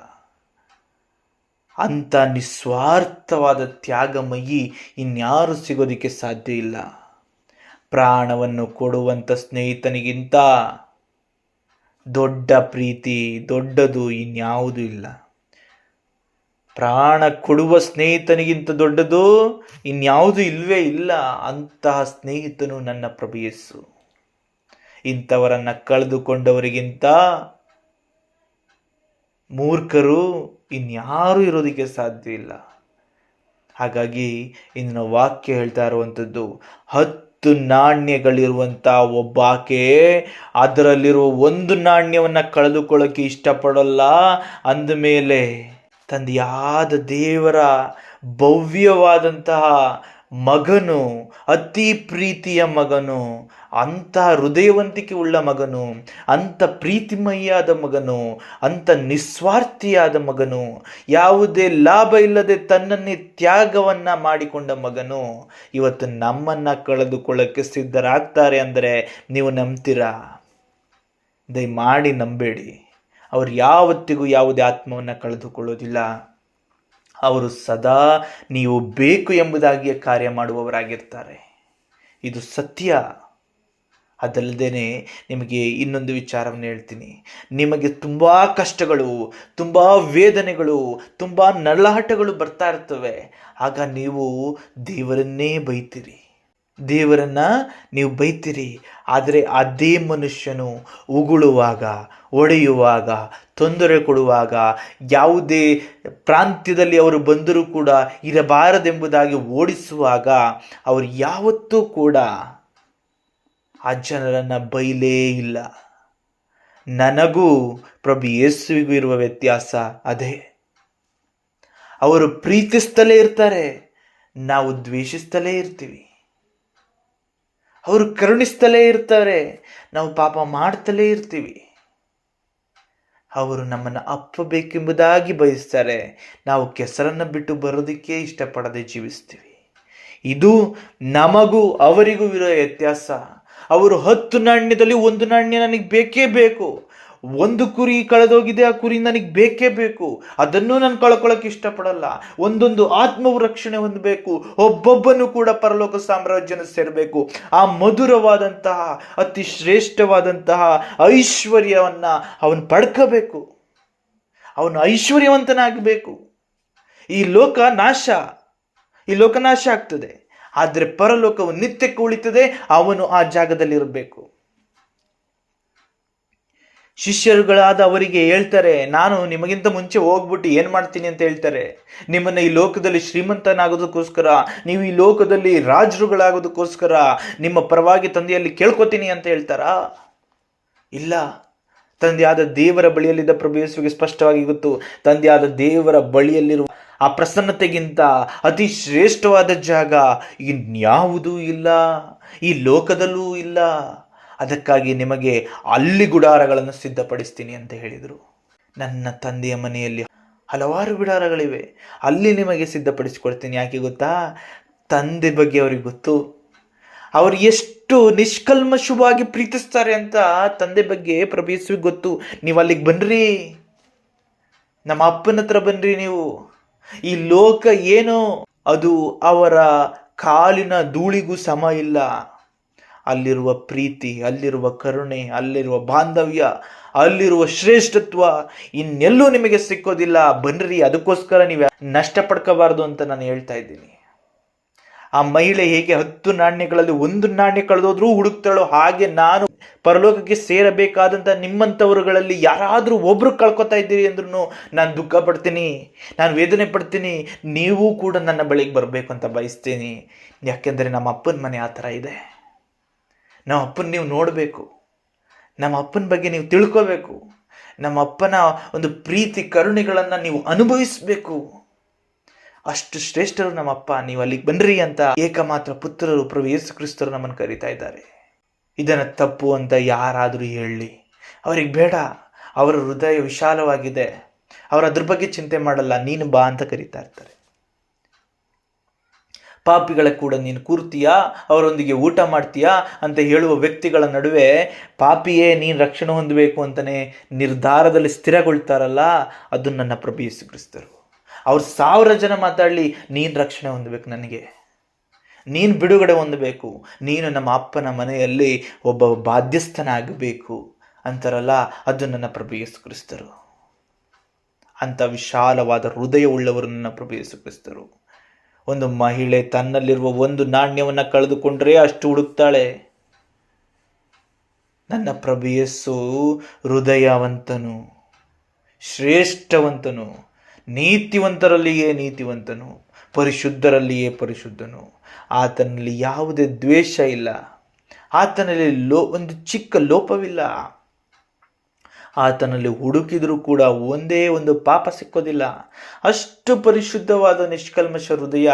ಅಂಥ ನಿಸ್ವಾರ್ಥವಾದ ತ್ಯಾಗಮಯಿ ಇನ್ಯಾರು ಸಿಗೋದಕ್ಕೆ ಸಾಧ್ಯ ಇಲ್ಲ. ಪ್ರಾಣವನ್ನು ಕೊಡುವಂಥ ಸ್ನೇಹಿತನಿಗಿಂತ ದೊಡ್ಡ ಪ್ರೀತಿ, ದೊಡ್ಡದು ಇನ್ಯಾವುದೂ ಇಲ್ಲ. ಪ್ರಾಣ ಕೊಡುವ ಸ್ನೇಹಿತನಿಗಿಂತ ದೊಡ್ಡದು ಇನ್ಯಾವುದು ಇಲ್ಲವೇ ಇಲ್ಲ. ಅಂತಹ ಸ್ನೇಹಿತನು ನನ್ನ ಪ್ರಭು ಯೇಸು. ಇಂಥವರನ್ನು ಕಳೆದುಕೊಂಡವರಿಗಿಂತ ಮೂರ್ಖರು ಇನ್ಯಾರೂ ಇರೋದಕ್ಕೆ ಸಾಧ್ಯ ಇಲ್ಲ. ಹಾಗಾಗಿ ಇಂದಿನ ವಾಕ್ಯ ಹೇಳ್ತಾ ಇರುವಂಥದ್ದು, 10 ನಾಣ್ಯಗಳಿರುವಂಥ ಒಬ್ಬಾಕೆ ಅದರಲ್ಲಿರುವ 1 ನಾಣ್ಯವನ್ನು ಕಳೆದುಕೊಳ್ಳೋಕೆ ಇಷ್ಟಪಡಲ್ಲ. ಅಂದಮೇಲೆ ತಂದೆಯಾದ ದೇವರ ಭವ್ಯವಾದಂತಹ ಮಗನು, ಅತಿ ಪ್ರೀತಿಯ ಮಗನು, ಅಂಥ ಹೃದಯವಂತಿಕೆ ಉಳ್ಳ ಮಗನು, ಅಂಥ ಪ್ರೀತಿಮಯ್ಯಾದ ಮಗನು, ಅಂಥ ನಿಸ್ವಾರ್ಥಿಯಾದ ಮಗನು, ಯಾವುದೇ ಲಾಭ ಇಲ್ಲದೆ ತನ್ನನ್ನೇ ತ್ಯಾಗವನ್ನು ಮಾಡಿಕೊಂಡ ಮಗನು ಇವತ್ತು ನಮ್ಮನ್ನು ಕಳೆದುಕೊಳ್ಳಕ್ಕೆ ಸಿದ್ಧರಾಗ್ತಾರೆ ಅಂದರೆ ನೀವು ನಂಬ್ತೀರಾ? ದಯಮಾಡಿ ನಂಬೇಡಿ. ಅವರು ಯಾವತ್ತಿಗೂ ಯಾವುದೇ ಆತ್ಮವನ್ನು ಕಳೆದುಕೊಳ್ಳೋದಿಲ್ಲ. ಅವರು ಸದಾ ನೀವು ಬೇಕು ಎಂಬುದಾಗಿಯೇ ಕಾರ್ಯ ಮಾಡುವವರಾಗಿರ್ತಾರೆ. ಇದು ಸತ್ಯ. ಅದಲ್ಲದೆ ನಿಮಗೆ ಇನ್ನೊಂದು ವಿಚಾರವನ್ನು ಹೇಳ್ತೀನಿ. ನಿಮಗೆ ತುಂಬ ಕಷ್ಟಗಳು, ತುಂಬ ವೇದನೆಗಳು, ತುಂಬ ನರಳಾಟಗಳು ಬರ್ತಾ ಇರ್ತವೆ. ಆಗ ನೀವು ದೇವರನ್ನೇ ಬೈತೀರಿ, ದೇವರನ್ನು ನೀವು ಬೈತೀರಿ. ಆದರೆ ಅದೇ ಮನುಷ್ಯನು ಉಗುಳುವಾಗ, ಒಡೆಯುವಾಗ, ತೊಂದರೆ ಕೊಡುವಾಗ, ಯಾವುದೇ ಪ್ರಾಂತ್ಯದಲ್ಲಿ ಅವರು ಬಂದರೂ ಕೂಡ ಇರಬಾರದೆಂಬುದಾಗಿ ಓಡಿಸುವಾಗ ಅವರು ಯಾವತ್ತೂ ಕೂಡ ಆ ಜನರನ್ನು ಬೈಲೇ ಇಲ್ಲ. ನನಗೂ ಪ್ರಭು ಯೇಸುವಿಗೂ ಇರುವ ವ್ಯತ್ಯಾಸ ಅದೇ. ಅವರು ಪ್ರೀತಿಸ್ತಲೇ ಇರ್ತಾರೆ, ನಾವು ದ್ವೇಷಿಸ್ತಲೇ ಇರ್ತೀವಿ. ಅವರು ಕರುಣಿಸ್ತಲೇ ಇರ್ತಾರೆ, ನಾವು ಪಾಪ ಮಾಡ್ತಲೇ ಇರ್ತೀವಿ. ಅವರು ನಮ್ಮನ್ನು ಅಪ್ಪಬೇಕೆಂಬುದಾಗಿ ಬಯಸ್ತಾರೆ, ನಾವು ಕೆಸರನ್ನು ಬಿಟ್ಟು ಬರೋದಕ್ಕೆ ಇಷ್ಟಪಡದೆ ಜೀವಿಸ್ತೀವಿ. ಇದು ನಮಗೂ ಅವರಿಗೂ ಇರೋ ವ್ಯತ್ಯಾಸ. ಅವರು 10 ನಾಣ್ಯದಲ್ಲಿ 1 ನಾಣ್ಯ ನನಗೆ ಬೇಕೇ ಬೇಕು. 1 ಕುರಿ ಕಳೆದೋಗಿದೆ, ಆ ಕುರಿ ನನಗೆ ಬೇಕೇ ಬೇಕು, ಅದನ್ನೂ ನಾನು ಕಳ್ಕೊಳ್ಳೋಕೆ ಇಷ್ಟಪಡಲ್ಲ. ಒಂದೊಂದು ಆತ್ಮವು ರಕ್ಷಣೆ ಹೊಂದಬೇಕು, ಒಬ್ಬೊಬ್ಬನು ಕೂಡ ಪರಲೋಕ ಸಾಮ್ರಾಜ್ಯನ ಸೇರಬೇಕು. ಆ ಮಧುರವಾದಂತಹ ಅತಿ ಶ್ರೇಷ್ಠವಾದಂತಹ ಐಶ್ವರ್ಯವನ್ನು ಅವನು ಪಡ್ಕೋಬೇಕು, ಅವನು ಐಶ್ವರ್ಯವಂತನಾಗಬೇಕು. ಈ ಲೋಕ ನಾಶ ಆಗ್ತದೆ, ಆದರೆ ಪರಲೋಕವು ನಿತ್ಯಕ್ಕೆ ಉಳಿತದೆ. ಅವನು ಆ ಜಾಗದಲ್ಲಿ ಇರಬೇಕು. ಶಿಷ್ಯರುಗಳಾದ ಅವರಿಗೆ ಹೇಳ್ತಾರೆ, ನಾನು ನಿಮಗಿಂತ ಮುಂಚೆ ಹೋಗ್ಬಿಟ್ಟು ಏನು ಮಾಡ್ತೀನಿ ಅಂತ ಹೇಳ್ತಾರೆ. ನಿಮ್ಮನ್ನು ಈ ಲೋಕದಲ್ಲಿ ಶ್ರೀಮಂತನಾಗೋದಕ್ಕೋಸ್ಕರ, ನೀವು ಈ ಲೋಕದಲ್ಲಿ ರಾಜರುಗಳಾಗೋದಕ್ಕೋಸ್ಕರ ನಿಮ್ಮ ಪರವಾಗಿ ತಂದೆಯಲ್ಲಿ ಕೇಳ್ಕೊತೀನಿ ಅಂತ ಹೇಳ್ತಾರಾ? ಇಲ್ಲ. ತಂದೆಯಾದ ದೇವರ ಬಳಿಯಲ್ಲಿದ್ದ ಪ್ರಭು ಯೇಸುವಿಗೆ ಸ್ಪಷ್ಟವಾಗಿ ಗೊತ್ತು, ತಂದೆಯಾದ ದೇವರ ಬಳಿಯಲ್ಲಿರುವ ಆ ಪ್ರಸನ್ನತೆಗಿಂತ ಅತಿ ಶ್ರೇಷ್ಠವಾದ ಜಾಗ ಇನ್ಯಾವುದೂ ಇಲ್ಲ, ಈ ಲೋಕದಲ್ಲೂ ಇಲ್ಲ. ಅದಕ್ಕಾಗಿ ನಿಮಗೆ ಅಲ್ಲಿ ಗುಡಾರಗಳನ್ನು ಸಿದ್ಧಪಡಿಸ್ತೀನಿ ಅಂತ ಹೇಳಿದರು. ನನ್ನ ತಂದೆಯ ಮನೆಯಲ್ಲಿ ಹಲವಾರು ಗುಡಾರಗಳಿವೆ, ಅಲ್ಲಿ ನಿಮಗೆ ಸಿದ್ಧಪಡಿಸಿಕೊಡ್ತೀನಿ. ಯಾಕೆ ಗೊತ್ತಾ? ತಂದೆ ಬಗ್ಗೆ ಅವ್ರಿಗೆ ಗೊತ್ತು. ಅವರು ಎಷ್ಟು ನಿಷ್ಕಲ್ಮಶವಾಗಿ ಪ್ರೀತಿಸ್ತಾರೆ ಅಂತ ತಂದೆ ಬಗ್ಗೆ ಪ್ರಭು ಯೇಸುವಿಗೆ ಗೊತ್ತು. ನೀವು ಅಲ್ಲಿಗೆ ಬನ್ನಿರಿ, ನಮ್ಮ ಅಪ್ಪನ ಹತ್ರ ಬನ್ನಿರಿ. ನೀವು ಈ ಲೋಕ ಏನೋ ಅದು ಅವರ ಕಾಲಿನ ಧೂಳಿಗೂ ಸಮ ಇಲ್ಲ. ಅಲ್ಲಿರುವ ಪ್ರೀತಿ, ಅಲ್ಲಿರುವ ಕರುಣೆ, ಅಲ್ಲಿರುವ ಬಾಂಧವ್ಯ, ಅಲ್ಲಿರುವ ಶ್ರೇಷ್ಠತ್ವ ಇನ್ನೆಲ್ಲೂ ನಿಮಗೆ ಸಿಕ್ಕೋದಿಲ್ಲ. ಬನ್ನಿರಿ, ಅದಕ್ಕೋಸ್ಕರ ನೀವು ನಷ್ಟ ಪಡ್ಕೋಬಾರ್ದು ಅಂತ ನಾನು ಹೇಳ್ತಾ ಇದ್ದೀನಿ. ಆ ಮಹಿಳೆ ಹೇಗೆ 10 ನಾಣ್ಯಗಳಲ್ಲಿ 1 ನಾಣ್ಯ ಕಳೆದೋದ್ರೂ ಹುಡುಕ್ತಾಳೋ, ಹಾಗೆ ನಾನು ಪರಲೋಕಕ್ಕೆ ಸೇರಬೇಕಾದಂಥ ನಿಮ್ಮಂಥವರುಗಳಲ್ಲಿ ಯಾರಾದರೂ ಒಬ್ರು ಕಳ್ಕೊತಾ ಇದ್ದೀರಿ ಅಂದ್ರೂ ನಾನು ದುಃಖ ಪಡ್ತೀನಿ, ನಾನು ವೇದನೆ ಪಡ್ತೀನಿ. ನೀವು ಕೂಡ ನನ್ನ ಬಳಿಗೆ ಬರಬೇಕು ಅಂತ ಬಯಸ್ತೀನಿ. ಯಾಕೆಂದರೆ ನಮ್ಮ ಅಪ್ಪನ ಮನೆ ಆ ಥರ ಇದೆ. ನಮ್ಮ ಅಪ್ಪನ ನೀವು ನೋಡಬೇಕು, ನಮ್ಮ ಅಪ್ಪನ ಬಗ್ಗೆ ನೀವು ತಿಳ್ಕೋಬೇಕು, ನಮ್ಮ ಅಪ್ಪನ ಒಂದು ಪ್ರೀತಿ ಕರುಣೆಗಳನ್ನು ನೀವು ಅನುಭವಿಸಬೇಕು. ಅಷ್ಟು ಶ್ರೇಷ್ಠರು ನಮ್ಮಪ್ಪ. ನೀವು ಅಲ್ಲಿಗೆ ಬನ್ನಿರಿ ಅಂತ ಏಕಮಾತ್ರ ಪುತ್ರರು ಪ್ರಭು ಯೇಸು ಕ್ರಿಸ್ತರು ನಮ್ಮನ್ನು ಕರೀತಾ ಇದ್ದಾರೆ. ಇದನ್ನು ತಪ್ಪು ಅಂತ ಯಾರಾದರೂ ಹೇಳಲಿ, ಅವ್ರಿಗೆ ಬೇಡ. ಅವರ ಹೃದಯ ವಿಶಾಲವಾಗಿದೆ, ಅವರು ಅದ್ರ ಬಗ್ಗೆ ಚಿಂತೆ ಮಾಡಲ್ಲ. ನೀನು ಬಾ ಅಂತ ಕರೀತಾ ಇರ್ತಾರೆ. ಪಾಪಿಗಳ ಕೂಡ ನೀನು ಕೂರ್ತೀಯಾ, ಅವರೊಂದಿಗೆ ಊಟ ಮಾಡ್ತೀಯಾ ಅಂತ ಹೇಳುವ ವ್ಯಕ್ತಿಗಳ ನಡುವೆ ಪಾಪಿಯೇ ನೀನು ರಕ್ಷಣೆ ಹೊಂದಬೇಕು ಅಂತಲೇ ನಿರ್ಧಾರದಲ್ಲಿ ಸ್ಥಿರಗೊಳ್ತಾರಲ್ಲ, ಅದು ನನ್ನ ಪ್ರಭು ಯೇಸು ಕ್ರಿಸ್ತರು. ಅವ್ರು 1000 ಜನ ಮಾತಾಡಲಿ, ನೀನು ರಕ್ಷಣೆ ಹೊಂದಬೇಕು, ನನಗೆ ನೀನು ಬಿಡುಗಡೆ ಹೊಂದಬೇಕು, ನೀನು ನಮ್ಮ ಅಪ್ಪನ ಮನೆಯಲ್ಲಿ ಒಬ್ಬ ಬಾಧ್ಯಸ್ಥನಾಗಬೇಕು ಅಂತಾರಲ್ಲ, ಅದು ನನ್ನ ಪ್ರಭು ಯೇಸು ಕ್ರಿಸ್ತರು. ಅಂಥ ವಿಶಾಲವಾದ ಹೃದಯವುಳ್ಳವರು ನನ್ನ ಪ್ರಭು ಯೇಸು ಕ್ರಿಸ್ತರು. ಒಂದು ಮಹಿಳೆ ತನ್ನಲ್ಲಿರುವ 1 ನಾಣ್ಯವನ್ನು ಕಳೆದುಕೊಂಡ್ರೆ ಅಷ್ಟು ಹುಡುಕ್ತಾಳೆ. ನನ್ನ ಪ್ರಭು ಯೇಸು ಹೃದಯವಂತನು, ಶ್ರೇಷ್ಠವಂತನು, ನೀತಿವಂತರಲ್ಲಿಯೇ ನೀತಿವಂತನು, ಪರಿಶುದ್ಧರಲ್ಲಿಯೇ ಪರಿಶುದ್ಧನು. ಆತನಲ್ಲಿ ಯಾವುದೇ ದ್ವೇಷ ಇಲ್ಲ, ಆತನಲ್ಲಿ ಒಂದು ಚಿಕ್ಕ ಲೋಪವಿಲ್ಲ. ಆತನಲ್ಲಿ ಹುಡುಕಿದರೂ ಕೂಡ ಒಂದೇ ಒಂದು ಪಾಪ ಸಿಕ್ಕೋದಿಲ್ಲ. ಅಷ್ಟು ಪರಿಶುದ್ಧವಾದ ನಿಷ್ಕಲ್ಮಶ ಹೃದಯ.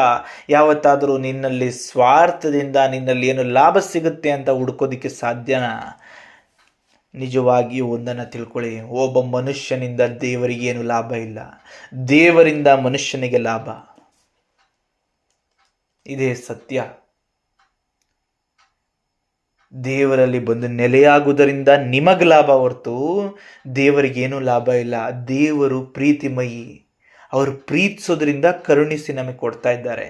ಯಾವತ್ತಾದರೂ ನಿನ್ನಲ್ಲಿ ಸ್ವಾರ್ಥದಿಂದ ನಿನ್ನಲ್ಲಿ ಏನು ಲಾಭ ಸಿಗುತ್ತೆ ಅಂತ ಹುಡುಕೋದಿಕ್ಕೆ ಸಾಧ್ಯನಾ? ನಿಜವಾಗಿಯೂ ಒಂದನ್ನು ತಿಳ್ಕೊಳ್ಳಿ, ಒಬ್ಬ ಮನುಷ್ಯನಿಂದ ದೇವರಿಗೇನು ಲಾಭ ಇಲ್ಲ, ದೇವರಿಂದ ಮನುಷ್ಯನಿಗೆ ಲಾಭ. ಇದೇ ಸತ್ಯ. ದೇವರಲ್ಲಿ ಬಂದು ನೆಲೆಯಾಗುವುದರಿಂದ ನಿಮಗೆ ಲಾಭ ಹೊರತು ದೇವರಿಗೇನು ಲಾಭ ಇಲ್ಲ. ದೇವರು ಪ್ರೀತಿಮಯಿ, ಅವರು ಪ್ರೀತಿಸೋದ್ರಿಂದ ಕರುಣಿಸಿ ನಮಗೆ ಕೊಡ್ತಾ ಇದ್ದಾರೆ.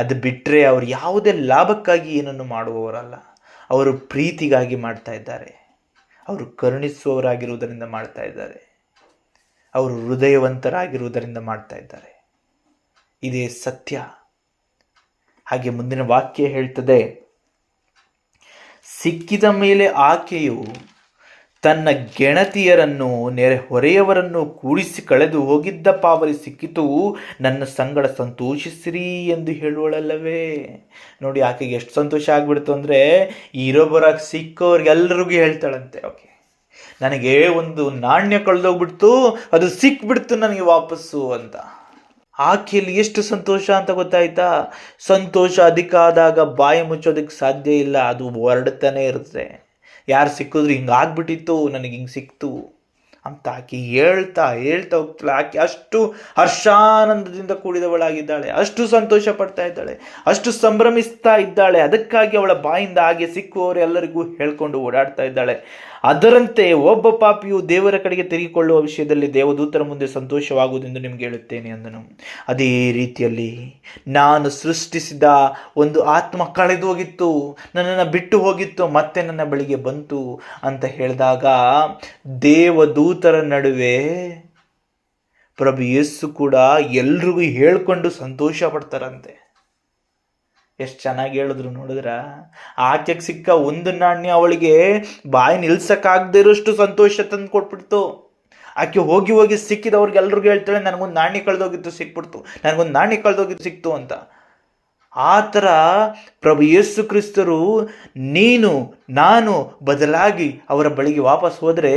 ಅದು ಬಿಟ್ಟರೆ ಅವರು ಯಾವುದೇ ಲಾಭಕ್ಕಾಗಿ ಏನನ್ನು ಮಾಡುವವರಲ್ಲ, ಅವರು ಪ್ರೀತಿಗಾಗಿ ಮಾಡ್ತಾ ಇದ್ದಾರೆ. ಅವರು ಕರುಣಿಸುವವರಾಗಿರುವುದರಿಂದ ಮಾಡ್ತಾ ಇದ್ದಾರೆ, ಅವರು ಹೃದಯವಂತರಾಗಿರುವುದರಿಂದ ಮಾಡ್ತಾ ಇದ್ದಾರೆ. ಇದೇ ಸತ್ಯ. ಹಾಗೆ ಮುಂದಿನ ವಾಕ್ಯ ಹೇಳ್ತದೆ, ಸಿಕ್ಕಿದ ಮೇಲೆ ಆಕೆಯು ತನ್ನ ಗೆಳತಿಯರನ್ನು ನೆರೆಹೊರೆಯವರನ್ನು ಕೂಡಿಸಿ ಕಳೆದು ಹೋಗಿದ್ದ ಪಾವಲಿ ಸಿಕ್ಕಿತು, ನನ್ನ ಸಂಗಡ ಸಂತೋಷಿಸಿರಿ ಎಂದು ಹೇಳುವಳಲ್ಲವೇ. ನೋಡಿ, ಆಕೆಗೆ ಎಷ್ಟು ಸಂತೋಷ ಆಗ್ಬಿಡ್ತು ಅಂದರೆ, ಇರೋಬರಾಗಿ ಸಿಕ್ಕೋರಿಗೆಲ್ಲರಿಗೂ ಹೇಳ್ತಾಳಂತೆ, ಓಕೆ ನನಗೆ ಒಂದು ನಾಣ್ಯ ಕಳೆದೋಗ್ಬಿಡ್ತು, ಅದು ಸಿಕ್ಬಿಡ್ತು ನನಗೆ ವಾಪಸ್ಸು ಅಂತ. ಆಕೆಯಲ್ಲಿ ಎಷ್ಟು ಸಂತೋಷ ಅಂತ ಗೊತ್ತಾಯ್ತಾ? ಸಂತೋಷ ಅಧಿಕ ಆದಾಗ ಬಾಯಿ ಮುಚ್ಚೋದಕ್ಕೆ ಸಾಧ್ಯ ಇಲ್ಲ, ಅದು ಹೊರಡ್ತಾನೆ ಇರುತ್ತೆ. ಯಾರು ಸಿಕ್ಕಿದ್ರು ಹಿಂಗಾಗ್ಬಿಟ್ಟಿತ್ತು, ನನಗೆ ಹಿಂಗೆ ಸಿಕ್ತು ಅಂತ ಆಕೆ ಹೇಳ್ತಾ ಹೋಗ್ತಾಳೆ. ಆಕೆ ಅಷ್ಟು ಹರ್ಷಾನಂದದಿಂದ ಕೂಡಿದವಳಾಗಿದ್ದಾಳೆ, ಅಷ್ಟು ಸಂತೋಷ ಪಡ್ತಾ ಇದ್ದಾಳೆ, ಅಷ್ಟು ಸಂಭ್ರಮಿಸ್ತಾ ಇದ್ದಾಳೆ. ಅದಕ್ಕಾಗಿ ಅವಳ ಬಾಯಿಂದ ಹಾಗೆ ಸಿಕ್ಕುವವರು ಎಲ್ಲರಿಗೂ ಹೇಳ್ಕೊಂಡು ಓಡಾಡ್ತಾ ಇದ್ದಾಳೆ. ಅದರಂತೆ ಒಬ್ಬ ಪಾಪಿಯು ದೇವರ ಕಡೆಗೆ ತಿರುಗಿಕೊಳ್ಳುವ ವಿಷಯದಲ್ಲಿ ದೇವದೂತರ ಮುಂದೆ ಸಂತೋಷವಾಗುವುದೆಂದು ನಿಮಗೆ ಹೇಳುತ್ತೇನೆ ಅಂದನು. ಅದೇ ರೀತಿಯಲ್ಲಿ ನಾನು ಸೃಷ್ಟಿಸಿದ ಒಂದು ಆತ್ಮ ಕಳೆದು ಹೋಗಿತ್ತು, ನನ್ನನ್ನು ಬಿಟ್ಟು ಹೋಗಿತ್ತು, ಮತ್ತೆ ನನ್ನ ಬಳಿಗೆ ಬಂತು ಅಂತ ಹೇಳಿದಾಗ ದೇವದೂತರ ನಡುವೆ ಪ್ರಭು ಯೇಸು ಕೂಡ ಎಲ್ರಿಗೂ ಹೇಳ್ಕೊಂಡು ಸಂತೋಷ ಪಡ್ತಾರಂತೆ. ಎಷ್ಟು ಚೆನ್ನಾಗಿ ಹೇಳಿದ್ರು ನೋಡಿದ್ರ. ಆಕೆಗೆ ಸಿಕ್ಕ ಒಂದು ನಾಣ್ಯ ಅವಳಿಗೆ ಬಾಯಿ ನಿಲ್ಸಕ್ಕಾಗದೇ ಇರೋಷ್ಟು ಸಂತೋಷ ತಂದು ಕೊಟ್ಬಿಡ್ತು. ಆಕೆ ಹೋಗಿ ಸಿಕ್ಕಿದವ್ರಿಗೆಲ್ರಿಗೂ ಹೇಳ್ತಾಳೆ, ನನಗೊಂದು ನಾಣ್ಯ ಕಳೆದೋಗಿತ್ತು ಸಿಕ್ಬಿಡ್ತು, ನನಗೊಂದು ನಾಣ್ಯ ಕಳೆದೋಗಿತ್ತು ಸಿಕ್ತು ಅಂತ. ಆ ಥರ ಪ್ರಭು ಯೇಸು ಕ್ರಿಸ್ತರು ನೀನು ನಾನು ಬದಲಾಗಿ ಅವರ ಬಳಿಗೆ ವಾಪಸ್ ಹೋದರೆ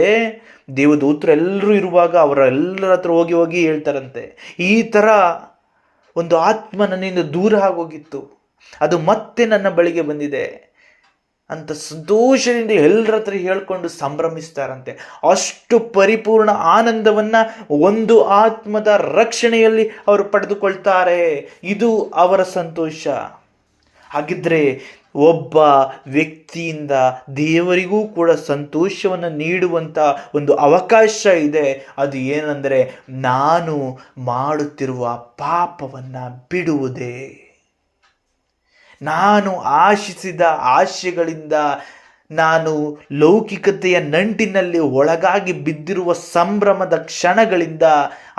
ದೇವದೂತರು ಎಲ್ಲರೂ ಇರುವಾಗ ಅವರ ಎಲ್ಲರ ಹತ್ರ ಹೋಗಿ ಹೇಳ್ತಾರಂತೆ, ಈ ಥರ ಒಂದು ಆತ್ಮ ನನ್ನಿಂದ ದೂರ ಆಗೋಗಿತ್ತು, ಅದು ಮತ್ತೆ ನನ್ನ ಬಳಿಗೆ ಬಂದಿದೆ ಅಂತ ಸಂತೋಷದಿಂದ ಎಲ್ಲರ ಹತ್ರ ಹೇಳ್ಕೊಂಡು ಸಂಭ್ರಮಿಸ್ತಾರಂತೆ. ಅಷ್ಟು ಪರಿಪೂರ್ಣ ಆನಂದವನ್ನ ಒಂದು ಆತ್ಮದ ರಕ್ಷಣೆಯಲ್ಲಿ ಅವರು ಪಡೆದುಕೊಳ್ತಾರೆ. ಇದು ಅವರ ಸಂತೋಷ. ಹಾಗಿದ್ರೆ ಒಬ್ಬ ವ್ಯಕ್ತಿಯಿಂದ ದೇವರಿಗೂ ಕೂಡ ಸಂತೋಷವನ್ನು ನೀಡುವಂಥ ಒಂದು ಅವಕಾಶ ಇದೆ. ಅದು ಏನಂದರೆ ನಾನು ಮಾಡುತ್ತಿರುವ ಪಾಪವನ್ನು ಬಿಡುವುದೇ. ನಾನು ಆಶಿಸಿದ ಆಶೆಗಳಿಂದ, ನಾನು ಲೌಕಿಕತೆಯ ನಂಟಿನಲ್ಲಿ ಒಳಗಾಗಿ ಬಿದ್ದಿರುವ ಸಂಭ್ರಮದ ಕ್ಷಣಗಳಿಂದ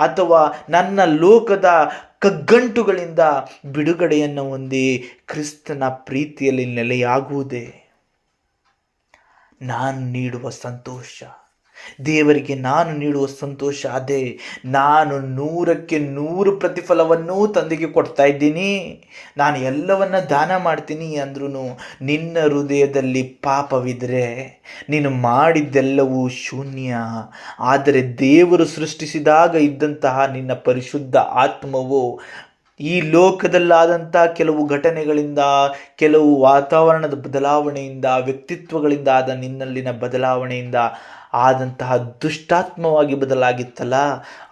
ಅಥವಾ ನನ್ನ ಲೋಕದ ಕಗ್ಗಂಟುಗಳಿಂದ ಬಿಡುಗಡೆಯನ್ನು ಹೊಂದಿ ಕ್ರಿಸ್ತನ ಪ್ರೀತಿಯಲ್ಲಿ ನೆಲೆಯಾಗುವುದೇ ನಾನು ನೀಡುವ ಸಂತೋಷ. ದೇವರಿಗೆ ನಾನು ನೀಡುವ ಸಂತೋಷ ಅದೇ. ನಾನು 100ಕ್ಕೆ 100 ಪ್ರತಿಫಲವನ್ನು ತಂದೆಗೆ ಕೊಡ್ತಾ ಇದ್ದೀನಿ, ನಾನು ಎಲ್ಲವನ್ನ ದಾನ ಮಾಡ್ತೀನಿ ಅಂದ್ರೂ ನಿನ್ನ ಹೃದಯದಲ್ಲಿ ಪಾಪವಿದ್ರೆ ನೀನು ಮಾಡಿದ್ದೆಲ್ಲವೂ ಶೂನ್ಯ. ಆದರೆ ದೇವರು ಸೃಷ್ಟಿಸಿದಾಗ ಇದ್ದಂತಹ ನಿನ್ನ ಪರಿಶುದ್ಧ ಆತ್ಮವು ಈ ಲೋಕದಲ್ಲಾದಂಥ ಕೆಲವು ಘಟನೆಗಳಿಂದ, ಕೆಲವು ವಾತಾವರಣದ ಬದಲಾವಣೆಯಿಂದ, ವ್ಯಕ್ತಿತ್ವಗಳಿಂದ ಆದ ನಿನ್ನಲ್ಲಿನ ಬದಲಾವಣೆಯಿಂದ ಆದಂತಹ ದುಷ್ಟಾತ್ಮವಾಗಿ ಬದಲಾಗಿತ್ತಲ್ಲ,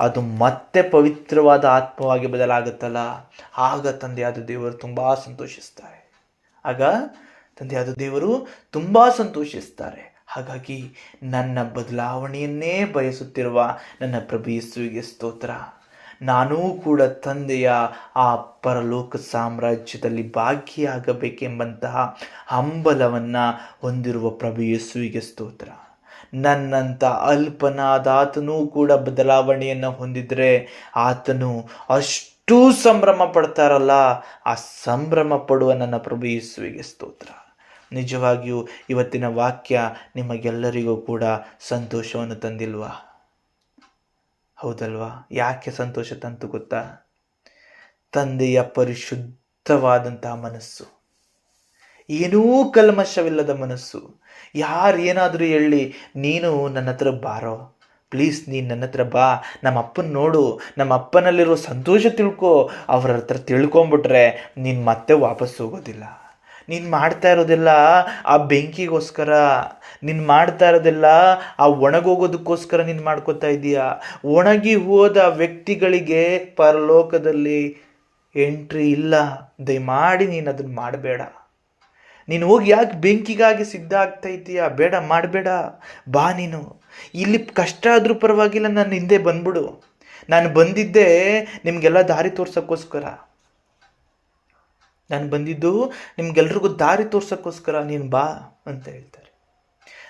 ಅದು ಮತ್ತೆ ಪವಿತ್ರವಾದ ಆತ್ಮವಾಗಿ ಬದಲಾಗುತ್ತಲ್ಲ, ಆಗ ತಂದೆಯಾದ ದೇವರು ತುಂಬ ಸಂತೋಷಿಸ್ತಾರೆ. ಹಾಗಾಗಿ ನನ್ನ ಬದಲಾವಣೆಯನ್ನೇ ಬಯಸುತ್ತಿರುವ ನನ್ನ ಪ್ರಭು ಯೇಸುವಿಗೆ ಸ್ತೋತ್ರ. ನಾನೂ ಕೂಡ ತಂದೆಯ ಆ ಪರಲೋಕ ಸಾಮ್ರಾಜ್ಯದಲ್ಲಿ ಭಾಗಿಯಾಗಬೇಕೆಂಬಂತಹ ಹಂಬಲವನ್ನು ಹೊಂದಿರುವ ಪ್ರಭು ಯೇಸುವಿಗೆ ಸ್ತೋತ್ರ. ನನ್ನಂಥ ಅಲ್ಪನಾದ ಆತನೂ ಕೂಡ ಬದಲಾವಣೆಯನ್ನು ಹೊಂದಿದರೆ ಆತನು ಅಷ್ಟು ಸಂಭ್ರಮ ಪಡ್ತಾರಲ್ಲ, ಆ ಸಂಭ್ರಮ ಪಡುವ ನನ್ನ ಪ್ರಭು ಯೇಸುವಿಗೆ ಸ್ತೋತ್ರ. ನಿಜವಾಗಿಯೂ ಇವತ್ತಿನ ವಾಕ್ಯ ನಿಮಗೆಲ್ಲರಿಗೂ ಕೂಡ ಸಂತೋಷವನ್ನು ತಂದಿಲ್ವಾ? ಹೌದಲ್ವಾ? ಯಾಕೆ ಸಂತೋಷ ತಂತು ಗೊತ್ತಾ? ತಂದೆಯ ಪರಿಶುದ್ಧವಾದಂತಹ ಮನಸ್ಸು, ಏನೂ ಕಲ್ಮಶವಿಲ್ಲದ ಮನಸ್ಸು. ಯಾರೇನಾದರೂ ಹೇಳಿ, ನೀನು ನನ್ನ ಹತ್ರ ಬಾರೋ, ಪ್ಲೀಸ್ ನೀನು ನನ್ನ ಹತ್ರ ಬಾ, ನಮ್ಮ ಅಪ್ಪನ ನೋಡು, ನಮ್ಮ ಅಪ್ಪನಲ್ಲಿರೋ ಸಂತೋಷ ತಿಳ್ಕೊ, ಅವ್ರ ಹತ್ರ ತಿಳ್ಕೊಂಬಿಟ್ರೆ ನೀನು ಮತ್ತೆ ವಾಪಸ್ ಹೋಗೋದಿಲ್ಲ. ನೀನು ಮಾಡ್ತಾ ಇರೋದೆಲ್ಲ ಆ ಬೆಂಕಿಗೋಸ್ಕರ, ನೀನು ಮಾಡ್ತಾ ಇರೋದೆಲ್ಲ ಆ ಒಣಗೋಗೋದಕ್ಕೋಸ್ಕರ ನೀನು ಮಾಡ್ಕೋತಾ ಇದೀಯಾ. ಒಣಗಿ ಹೋದ ವ್ಯಕ್ತಿಗಳಿಗೆ ಪರಲೋಕದಲ್ಲಿ ಎಂಟ್ರಿ ಇಲ್ಲ. ದಯಮಾಡಿ ನೀನು ಅದನ್ನು ಮಾಡಬೇಡ. ನೀನು ಹೋಗಿ ಯಾಕೆ ಬೆಂಕಿಗಾಗಿ ಸಿದ್ಧ ಆಗ್ತಾ ಇದೀಯಾ? ಬೇಡ, ಮಾಡಬೇಡ. ಬಾ, ನೀನು ಇಲ್ಲಿ ಕಷ್ಟ ಆದರೂ ಪರವಾಗಿಲ್ಲ, ನನ್ನ ಹಿಂದೆ ಬಂದ್ಬಿಡು. ನಾನು ಬಂದಿದ್ದೆ ನಿಮಗೆಲ್ಲ ದಾರಿ ತೋರ್ಸೋಕ್ಕೋಸ್ಕರ. ನಾನು ಬಂದಿದ್ದು ನಿಮ್ಗೆಲ್ರಿಗೂ ದಾರಿ ತೋರ್ಸೋಕ್ಕೋಸ್ಕರ. ನೀನು ಬಾ ಅಂತ ಹೇಳ್ತಾರೆ.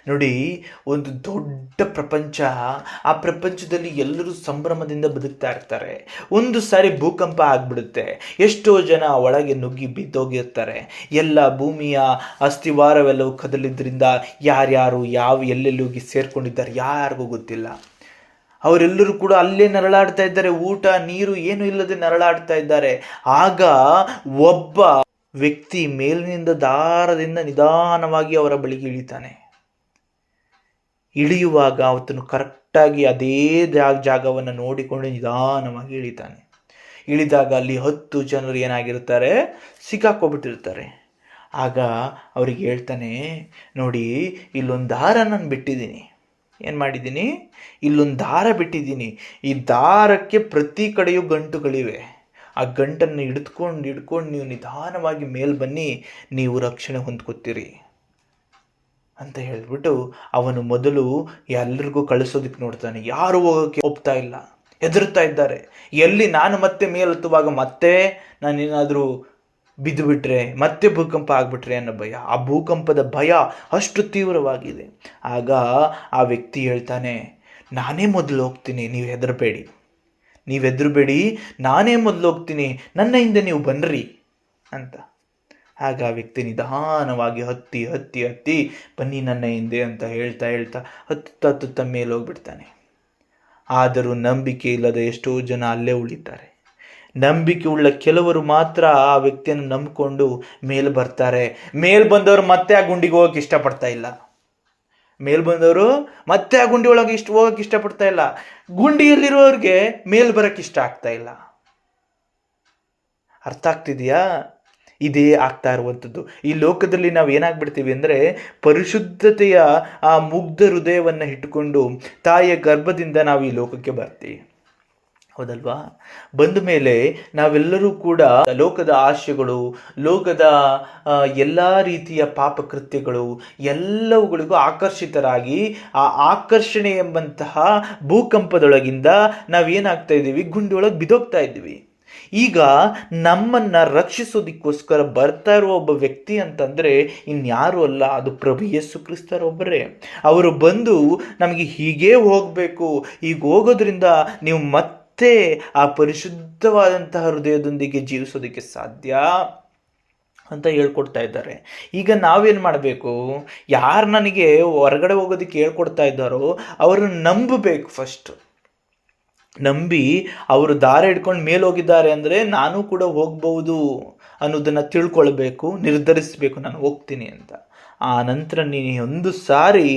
ನೋಡಿ, ಒಂದು ದೊಡ್ಡ ಪ್ರಪಂಚ, ಆ ಪ್ರಪಂಚದಲ್ಲಿ ಎಲ್ಲರೂ ಸಂಭ್ರಮದಿಂದ ಬದುಕ್ತಾ ಇರ್ತಾರೆ. ಒಂದು ಸಾರಿ ಭೂಕಂಪ ಆಗ್ಬಿಡುತ್ತೆ, ಎಷ್ಟೋ ಜನ ಒಳಗೆ ನುಗ್ಗಿ ಬಿದ್ದೋಗಿರ್ತಾರೆ. ಎಲ್ಲ ಭೂಮಿಯ ಅಸ್ಥಿವಾರವೆಲ್ಲವೂ ಕದಲಿದ್ರಿಂದ ಯಾರ್ಯಾರು ಎಲ್ಲೆಲ್ಲಿ ಹೋಗಿ ಸೇರ್ಕೊಂಡಿದ್ದಾರೆ ಯಾರಿಗೂ ಗೊತ್ತಿಲ್ಲ. ಅವರೆಲ್ಲರೂ ಕೂಡ ಅಲ್ಲೇ ನರಳಾಡ್ತಾ ಇದ್ದಾರೆ, ಊಟ ನೀರು ಏನು ಇಲ್ಲದೆ ನರಳಾಡ್ತಾ ಇದ್ದಾರೆ. ಆಗ ಒಬ್ಬ ವ್ಯಕ್ತಿ ಮೇಲಿನಿಂದ ದಾರದಿಂದ ನಿಧಾನವಾಗಿ ಅವರ ಬಳಿಗೆ ಇಳಿತಾನೆ. ಇಳಿಯುವಾಗ ಆತನು ಕರೆಕ್ಟಾಗಿ ಅದೇ ಜಾಗವನ್ನು ನೋಡಿಕೊಂಡು ನಿಧಾನವಾಗಿ ಇಳಿತಾನೆ. ಇಳಿದಾಗ ಅಲ್ಲಿ 10 ಜನರು ಏನಾಗಿರ್ತಾರೆ, ಸಿಕ್ಕಾಕೊಬಿಟ್ಟಿರ್ತಾರೆ. ಆಗ ಅವ್ರಿಗೆ ಹೇಳ್ತಾನೆ, ನೋಡಿ, ಇಲ್ಲೊಂದು ದಾರ ನಾನು ಬಿಟ್ಟಿದ್ದೀನಿ. ಏನು ಮಾಡಿದ್ದೀನಿ? ಇಲ್ಲೊಂದು ದಾರ ಬಿಟ್ಟಿದ್ದೀನಿ. ಈ ದಾರಕ್ಕೆ ಪ್ರತಿ ಕಡೆಯೂ ಗಂಟುಗಳಿವೆ. ಆ ಗಂಟನ್ನು ಹಿಡ್ಕೊಂಡು ನೀವು ನಿಧಾನವಾಗಿ ಮೇಲೆ ಬನ್ನಿ, ನೀವು ರಕ್ಷಣೆ ಹೊಂದ್ಕೊತೀರಿ ಅಂತ ಹೇಳಿಬಿಟ್ಟು ಅವನು ಮೊದಲು ಎಲ್ಲರಿಗೂ ಕಳಿಸೋದಕ್ಕೆ ನೋಡ್ತಾನೆ. ಯಾರು ಹೋಗೋಕ್ಕೆ ಒಪ್ತಾ ಇಲ್ಲ, ಹೆದರ್ತಾ ಇದ್ದಾರೆ. ಎಲ್ಲಿ ನಾನು ಮತ್ತೆ ಮೇಲೆತ್ತುವಾಗ ಮತ್ತೆ ನಾನೇನಾದರೂ ಬಿದ್ದು ಬಿಟ್ರೆ, ಮತ್ತೆ ಭೂಕಂಪ ಆಗಿಬಿಟ್ರೆ ಅನ್ನೋ ಭಯ. ಆ ಭೂಕಂಪದ ಭಯ ಅಷ್ಟು ತೀವ್ರವಾಗಿದೆ. ಆಗ ಆ ವ್ಯಕ್ತಿ ಹೇಳ್ತಾನೆ, ನಾನೇ ಮೊದಲು ಹೋಗ್ತೀನಿ, ನೀವು ಹೆದರಬೇಡಿ, ನಾನೇ ಮೊದಲು ಹೋಗ್ತೀನಿ, ನನ್ನ ಹಿಂದೆ ನೀವು ಬನ್ನಿರಿ ಅಂತ. ಆಗ ಆ ವ್ಯಕ್ತಿ ನಿಧಾನವಾಗಿ ಹತ್ತಿ ಬನ್ನಿ ನನ್ನ ಹಿಂದೆ ಅಂತ ಹೇಳ್ತಾ ಹತ್ತುತ್ತಾ ಮೇಲೆ ಹೋಗ್ಬಿಡ್ತಾನೆ. ಆದರೂ ನಂಬಿಕೆ ಇಲ್ಲದ ಎಷ್ಟೋ ಜನ ಅಲ್ಲೇ ಉಳಿತಾರೆ. ನಂಬಿಕೆ ಉಳ್ಳ ಕೆಲವರು ಮಾತ್ರ ಆ ವ್ಯಕ್ತಿಯನ್ನು ನಂಬಿಕೊಂಡು ಮೇಲೆ ಬರ್ತಾರೆ. ಮೇಲೆ ಬಂದವರು ಮತ್ತೆ ಆ ಗುಂಡಿಗೆ ಹೋಗೋಕೆ ಇಷ್ಟಪಡ್ತಾ ಇಲ್ಲ. ಮತ್ತೆ ಆ ಗುಂಡಿ ಒಳಗೆ ಹೋಗೋಕೆ ಇಷ್ಟಪಡ್ತಾ ಇಲ್ಲ. ಗುಂಡಿಯಲ್ಲಿರೋರಿಗೆ ಮೇಲೆ ಬರೋಕ್ಕೆ ಇಷ್ಟ ಆಗ್ತಾ ಇಲ್ಲ. ಅರ್ಥ ಆಗ್ತಿದೆಯಾ? ಇದೇ ಆಗ್ತಾ ಇರುವಂಥದ್ದು. ಈ ಲೋಕದಲ್ಲಿ ನಾವು ಏನಾಗ್ಬಿಡ್ತೀವಿ ಅಂದರೆ, ಪರಿಶುದ್ಧತೆಯ ಆ ಮುಗ್ಧ ಹೃದಯವನ್ನು ಇಟ್ಟುಕೊಂಡು ತಾಯಿಯ ಗರ್ಭದಿಂದ ನಾವು ಈ ಲೋಕಕ್ಕೆ ಬರ್ತೀವಿ, ಹೌದಲ್ವಾ? ಬಂದ ಮೇಲೆ ನಾವೆಲ್ಲರೂ ಕೂಡ ಲೋಕದ ಆಶೆಗಳು, ಲೋಕದ ಎಲ್ಲ ರೀತಿಯ ಪಾಪಕೃತ್ಯಗಳು ಎಲ್ಲವುಗಳಿಗೂ ಆಕರ್ಷಿತರಾಗಿ ಆ ಆಕರ್ಷಣೆ ಎಂಬಂತಹ ಭೂಕಂಪದೊಳಗಿಂದ ನಾವೇನಾಗ್ತಾ ಇದ್ದೀವಿ, ಗುಂಡಿಯೊಳಗೆ ಬಿದ್ದೋಗ್ತಾ ಇದ್ದೀವಿ. ಈಗ ನಮ್ಮನ್ನು ರಕ್ಷಿಸೋದಕ್ಕೋಸ್ಕರ ಬರ್ತಾ ಇರುವ ಒಬ್ಬ ವ್ಯಕ್ತಿ ಅಂತಂದರೆ ಇನ್ಯಾರು ಅಲ್ಲ, ಅದು ಪ್ರಭು ಯೇಸು ಕ್ರಿಸ್ತರೊಬ್ಬರೇ. ಅವರು ಬಂದು ನಮಗೆ ಹೀಗೇ ಹೋಗಬೇಕು, ಈಗ ಹೋಗೋದ್ರಿಂದ ನೀವು ಮತ್ತೆ ಆ ಪರಿಶುದ್ಧವಾದಂತಹ ಹೃದಯದೊಂದಿಗೆ ಜೀವಿಸೋದಕ್ಕೆ ಸಾಧ್ಯ ಅಂತ ಹೇಳ್ಕೊಡ್ತಾ ಇದ್ದಾರೆ. ಈಗ ನಾವೇನು ಮಾಡಬೇಕು? ಯಾರು ನನಗೆ ಹೊರಗಡೆ ಹೋಗೋದಕ್ಕೆ ಹೇಳ್ಕೊಡ್ತಾ ಇದ್ದಾರೋ ಅವರನ್ನು ನಂಬಬೇಕು. ಫಸ್ಟ್ ನಂಬಿ ಅವರು ದಾರ ಹಿಡ್ಕೊಂಡು ಮೇಲೆ ಹೋಗಿದ್ದಾರೆ ಅಂದರೆ ನಾನು ಕೂಡ ಹೋಗ್ಬೋದು ಅನ್ನೋದನ್ನು ತಿಳ್ಕೊಳ್ಬೇಕು, ನಿರ್ಧರಿಸಬೇಕು ನಾನು ಹೋಗ್ತೀನಿ ಅಂತ. ಆ ನಂತರ ನೀನು ಒಂದು ಸಾರಿ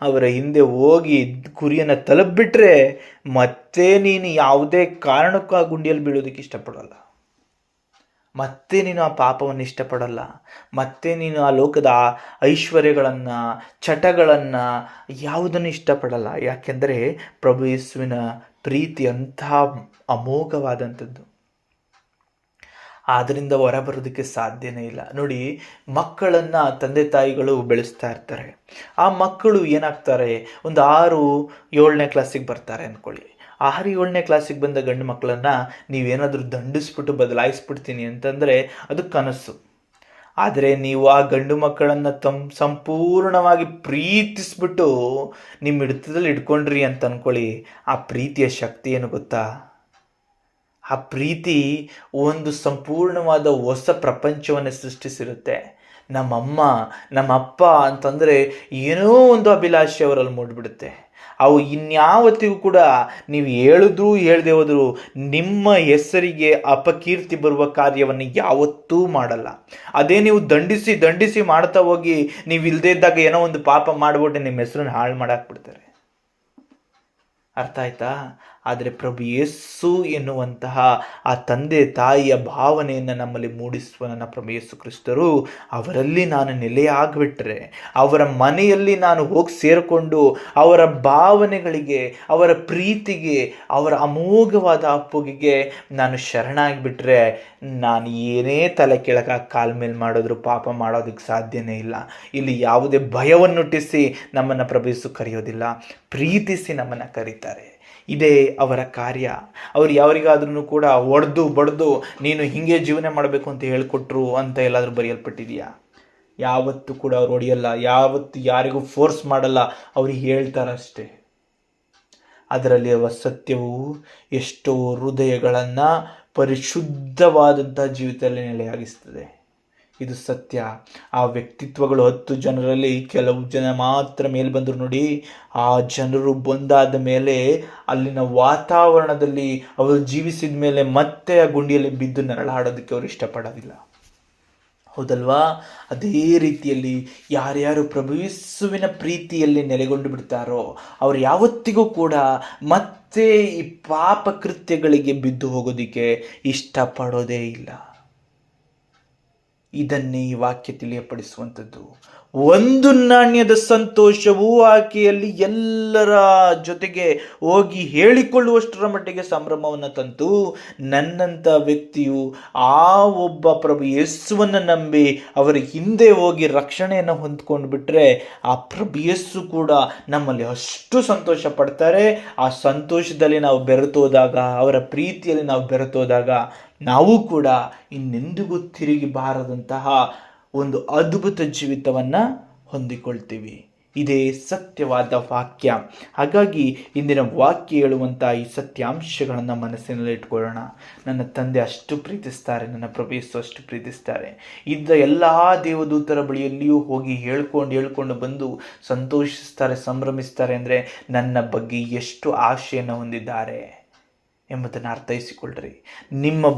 ಅವರ ಹಿಂದೆ ಹೋಗಿ ಗುರಿಯನ್ನು ತಲುಪಿಬಿಟ್ರೆ ಮತ್ತೆ ನೀನು ಯಾವುದೇ ಕಾರಣಕ್ಕೂ ಆ ಗುಂಡಿಯಲ್ಲಿ ಬೀಳೋದಕ್ಕೆ ಇಷ್ಟಪಡೋಲ್ಲ. ಮತ್ತೆ ನೀನು ಆ ಪಾಪವನ್ನು ಇಷ್ಟಪಡಲ್ಲ. ಮತ್ತೆ ನೀನು ಆ ಲೋಕದ ಐಶ್ವರ್ಯಗಳನ್ನು, ಚಟಗಳನ್ನು ಯಾವುದನ್ನು ಇಷ್ಟಪಡಲ್ಲ. ಯಾಕೆಂದರೆ ಪ್ರಭು ಯೇಸುವಿನ ಪ್ರೀತಿ ಅಂತಹ ಅಮೋಘವಾದಂಥದ್ದು. ಆದ್ದರಿಂದ ಹೊರಬರೋದಕ್ಕೆ ಸಾಧ್ಯನೇ ಇಲ್ಲ. ನೋಡಿ, ಮಕ್ಕಳನ್ನು ತಂದೆ ತಾಯಿಗಳು ಬೆಳೆಸ್ತಾ ಇರ್ತಾರೆ. ಆ ಮಕ್ಕಳು ಏನಾಗ್ತಾರೆ, ಒಂದು 6-7ನೇ ಕ್ಲಾಸಿಗೆ ಬರ್ತಾರೆ ಅಂದ್ಕೊಳ್ಳಿ. 6-7ನೇ ಕ್ಲಾಸಿಗೆ ಬಂದ ಗಂಡು ಮಕ್ಕಳನ್ನು ನೀವೇನಾದರೂ ದಂಡಿಸ್ಬಿಟ್ಟು ಬದಲಾಯಿಸ್ಬಿಡ್ತೀನಿ ಅಂತಂದರೆ ಅದು ಕನಸು. ಆದರೆ ನೀವು ಆ ಗಂಡು ಮಕ್ಕಳನ್ನು ಸಂಪೂರ್ಣವಾಗಿ ಪ್ರೀತಿಸ್ಬಿಟ್ಟು ನಿಮ್ಮ ಹಿಡಿತದಲ್ಲಿ ಇಟ್ಕೊಂಡ್ರಿ ಅಂತ ಅಂದ್ಕೊಳ್ಳಿ. ಆ ಪ್ರೀತಿಯ ಶಕ್ತಿ ಏನು ಗೊತ್ತಾ? ಆ ಪ್ರೀತಿ ಒಂದು ಸಂಪೂರ್ಣವಾದ ಹೊಸ ಪ್ರಪಂಚವನ್ನು ಸೃಷ್ಟಿಸಿರುತ್ತೆ. ನಮ್ಮಮ್ಮ, ನಮ್ಮಪ್ಪ ಅಂತಂದರೆ ಏನೋ ಒಂದು ಅಭಿಲಾಷೆ ಅವರಲ್ಲಿ ಮೂಡಿಬಿಡುತ್ತೆ. ಅವು ಇನ್ಯಾವತ್ತಿಗೂ ಕೂಡ ನೀವು ಹೇಳಿದ್ರೂ ಹೇಳದೆ ಹೋದರೂ ನಿಮ್ಮ ಹೆಸರಿಗೆ ಅಪಕೀರ್ತಿ ಬರುವ ಕಾರ್ಯವನ್ನು ಯಾವತ್ತೂ ಮಾಡಲ್ಲ. ಅದೇ ನೀವು ದಂಡಿಸಿ ಮಾಡ್ತಾ ಹೋಗಿ ನೀವು ಇಲ್ಲದೇ ಇದ್ದಾಗ ಏನೋ ಒಂದು ಪಾಪ ಮಾಡಿಬಿಟ್ಟು ನಿಮ್ಮ ಹೆಸರನ್ನು ಹಾಳು ಮಾಡಾಕ್ಬಿಡ್ತಾರೆ. ಅರ್ಥ ಆಯ್ತಾ? ಆದರೆ ಪ್ರಭು ಯೇಸು ಎನ್ನುವಂತಹ ಆ ತಂದೆ ತಾಯಿಯ ಭಾವನೆಯನ್ನು ನಮ್ಮಲ್ಲಿ ಮೂಡಿಸುವ ನನ್ನ ಪ್ರಭು ಯೇಸು ಕ್ರಿಸ್ತರು, ಅವರಲ್ಲಿ ನಾನು ನೆಲೆಯಾಗ್ಬಿಟ್ರೆ, ಅವರ ಮನೆಯಲ್ಲಿ ನಾನು ಹೋಗಿ ಸೇರಿಕೊಂಡು ಅವರ ಭಾವನೆಗಳಿಗೆ, ಅವರ ಪ್ರೀತಿಗೆ, ಅವರ ಅಮೋಘವಾದ ಅಪ್ಪುಗೆಗೆ ನಾನು ಶರಣಾಗಿಬಿಟ್ರೆ, ನಾನು ಏನೇ ತಲೆ ಕೆಳಗೆ ಕಾಲ ಮೇಲೆ ಮಾಡಿದ್ರು ಪಾಪ ಮಾಡೋದಕ್ಕೆ ಸಾಧ್ಯನೇ ಇಲ್ಲ. ಇಲ್ಲಿ ಯಾವುದೇ ಭಯವನ್ನುಟ್ಟಿಸಿ ನಮ್ಮನ್ನು ಪ್ರಭು ಯೇಸು ಕರೆಯೋದಿಲ್ಲ, ಪ್ರೀತಿಸಿ ನಮ್ಮನ್ನು ಕರೀತಾರೆ. ಇದೇ ಅವರ ಕಾರ್ಯ. ಅವರು ಯಾರಿಗಾದ್ರೂ ಕೂಡ ಒಡೆದು ಬಡ್ದು ನೀನು ಹೀಗೆ ಜೀವನ ಮಾಡಬೇಕು ಅಂತ ಹೇಳಿಕೊಟ್ರು ಅಂತ ಎಲ್ಲಾದರೂ ಬರೆಯಲ್ಪಟ್ಟಿದೆಯಾ? ಯಾವತ್ತೂ ಕೂಡ ಅವ್ರು ಹೊಡೆಯಲ್ಲ, ಯಾವತ್ತು ಯಾರಿಗೂ ಫೋರ್ಸ್ ಮಾಡಲ್ಲ, ಅವ್ರಿಗೆ ಹೇಳ್ತಾರಷ್ಟೇ. ಅದರಲ್ಲಿ ಅವರ ಸತ್ಯವು ಎಷ್ಟೋ ಹೃದಯಗಳನ್ನು ಪರಿಶುದ್ಧವಾದಂಥ ಜೀವಿತದಲ್ಲಿ ನೆಲೆಯಾಗಿಸ್ತದೆ. ಇದು ಸತ್ಯ. ಆ ವ್ಯಕ್ತಿತ್ವಗಳು 10 ಜನರಲ್ಲಿ ಕೆಲವು ಜನ ಮಾತ್ರ ಮೇಲೆ ಬಂದರು ನೋಡಿ. ಆ ಜನರು ಬಂದಾದ ಮೇಲೆ ಅಲ್ಲಿನ ವಾತಾವರಣದಲ್ಲಿ ಅವರು ಜೀವಿಸಿದ ಮೇಲೆ ಮತ್ತೆ ಆ ಗುಂಡಿಯಲ್ಲಿ ಬಿದ್ದು ನರಳಾಡೋದಕ್ಕೆ ಅವರು ಇಷ್ಟಪಡೋದಿಲ್ಲ. ಹೌದಲ್ವಾ? ಅದೇ ರೀತಿಯಲ್ಲಿ ಯಾರ್ಯಾರು ಪ್ರಭು ಯೇಸುವಿನ ಪ್ರೀತಿಯಲ್ಲಿ ನೆಲೆಗೊಂಡು ಬಿಡ್ತಾರೋ ಅವರು ಯಾವತ್ತಿಗೂ ಕೂಡ ಮತ್ತೆ ಈ ಪಾಪ ಕೃತ್ಯಗಳಿಗೆ ಬಿದ್ದು ಹೋಗೋದಕ್ಕೆ ಇಷ್ಟಪಡೋದೇ ಇಲ್ಲ. ಇದನ್ನೇ ಈ ವಾಕ್ಯ ತಿಳಿಯಪಡಿಸುವಂಥದ್ದು. ಒಂದು ನಾಣ್ಯದ ಸಂತೋಷವು ಆಕೆಯಲ್ಲಿ ಎಲ್ಲರ ಜೊತೆಗೆ ಹೋಗಿ ಹೇಳಿಕೊಳ್ಳುವಷ್ಟರ ಮಟ್ಟಿಗೆ ಸಂಭ್ರಮವನ್ನು ತಂತು. ನನ್ನಂಥ ವ್ಯಕ್ತಿಯು ಆ ಒಬ್ಬ ಪ್ರಭು ಯೇಸುವನ್ನು ನಂಬಿ ಅವರ ಹಿಂದೆ ಹೋಗಿ ರಕ್ಷಣೆಯನ್ನು ಹೊಂದ್ಕೊಂಡು ಬಿಟ್ಟರೆ ಆ ಪ್ರಭು ಯೇಸು ಕೂಡ ನಮ್ಮಲ್ಲಿ ಅಷ್ಟು ಸಂತೋಷ ಪಡ್ತಾರೆ. ಆ ಸಂತೋಷದಲ್ಲಿ ನಾವು ಬೆರೆತೋದಾಗ, ಅವರ ಪ್ರೀತಿಯಲ್ಲಿ ನಾವು ಬೆರೆತೋದಾಗ ನಾವು ಕೂಡ ಇನ್ನೆಂದಿಗೂ ತಿರುಗಿ ಬಾರದಂತಹ ಒಂದು ಅದ್ಭುತ ಜೀವಿತವನ್ನು ಹೊಂದಿಕೊಳ್ತೀವಿ. ಇದೇ ಸತ್ಯವಾದ ವಾಕ್ಯ. ಹಾಗಾಗಿ ಇಂದಿನ ವಾಕ್ಯ ಹೇಳುವಂಥ ಈ ಸತ್ಯಾಂಶಗಳನ್ನು ಮನಸ್ಸಿನಲ್ಲಿ ಇಟ್ಕೊಳ್ಳೋಣ. ನನ್ನ ತಂದೆ ಅಷ್ಟು ಪ್ರೀತಿಸ್ತಾರೆ, ನನ್ನ ಪ್ರಭು ಯೇಸು ಅಷ್ಟು ಪ್ರೀತಿಸ್ತಾರೆ. ಇದ್ದ ಎಲ್ಲ ದೇವದೂತರ ಬಳಿಯಲ್ಲಿಯೂ ಹೋಗಿ ಹೇಳ್ಕೊಂಡು ಬಂದು ಸಂತೋಷಿಸ್ತಾರೆ, ಸಂಭ್ರಮಿಸ್ತಾರೆ ಅಂದರೆ ನನ್ನ ಬಗ್ಗೆ ಎಷ್ಟು ಆಶೆಯನ್ನು ಹೊಂದಿದ್ದಾರೆ ಎಂಬುದನ್ನು ಅರ್ಥೈಸಿಕೊಳ್ಳ್ರಿ. ನಿಮ್ಮ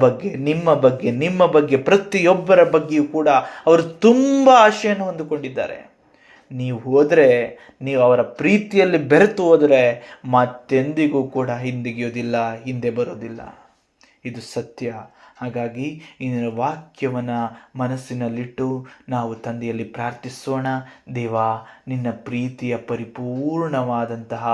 ಬಗ್ಗೆ ಪ್ರತಿಯೊಬ್ಬರ ಬಗ್ಗೆಯೂ ಕೂಡ ಅವರು ತುಂಬ ಆಶೆಯನ್ನು ಹೊಂದಿಕೊಂಡಿದ್ದಾರೆ. ನೀವು ಹೋದರೆ, ನೀವು ಅವರ ಪ್ರೀತಿಯಲ್ಲಿ ಬೆರೆತು ಹೋದರೆ ಮತ್ತೆಂದಿಗೂ ಕೂಡ ಹಿಂದೆ ಬರೋದಿಲ್ಲ. ಇದು ಸತ್ಯ. ಹಾಗಾಗಿ ಇಂದಿನ ವಾಕ್ಯವನ್ನು ಮನಸ್ಸಿನಲ್ಲಿಟ್ಟು ನಾವು ತಂದೆಯಲ್ಲಿ ಪ್ರಾರ್ಥಿಸೋಣ. ದೇವ, ನಿನ್ನ ಪ್ರೀತಿಯ ಪರಿಪೂರ್ಣವಾದಂತಹ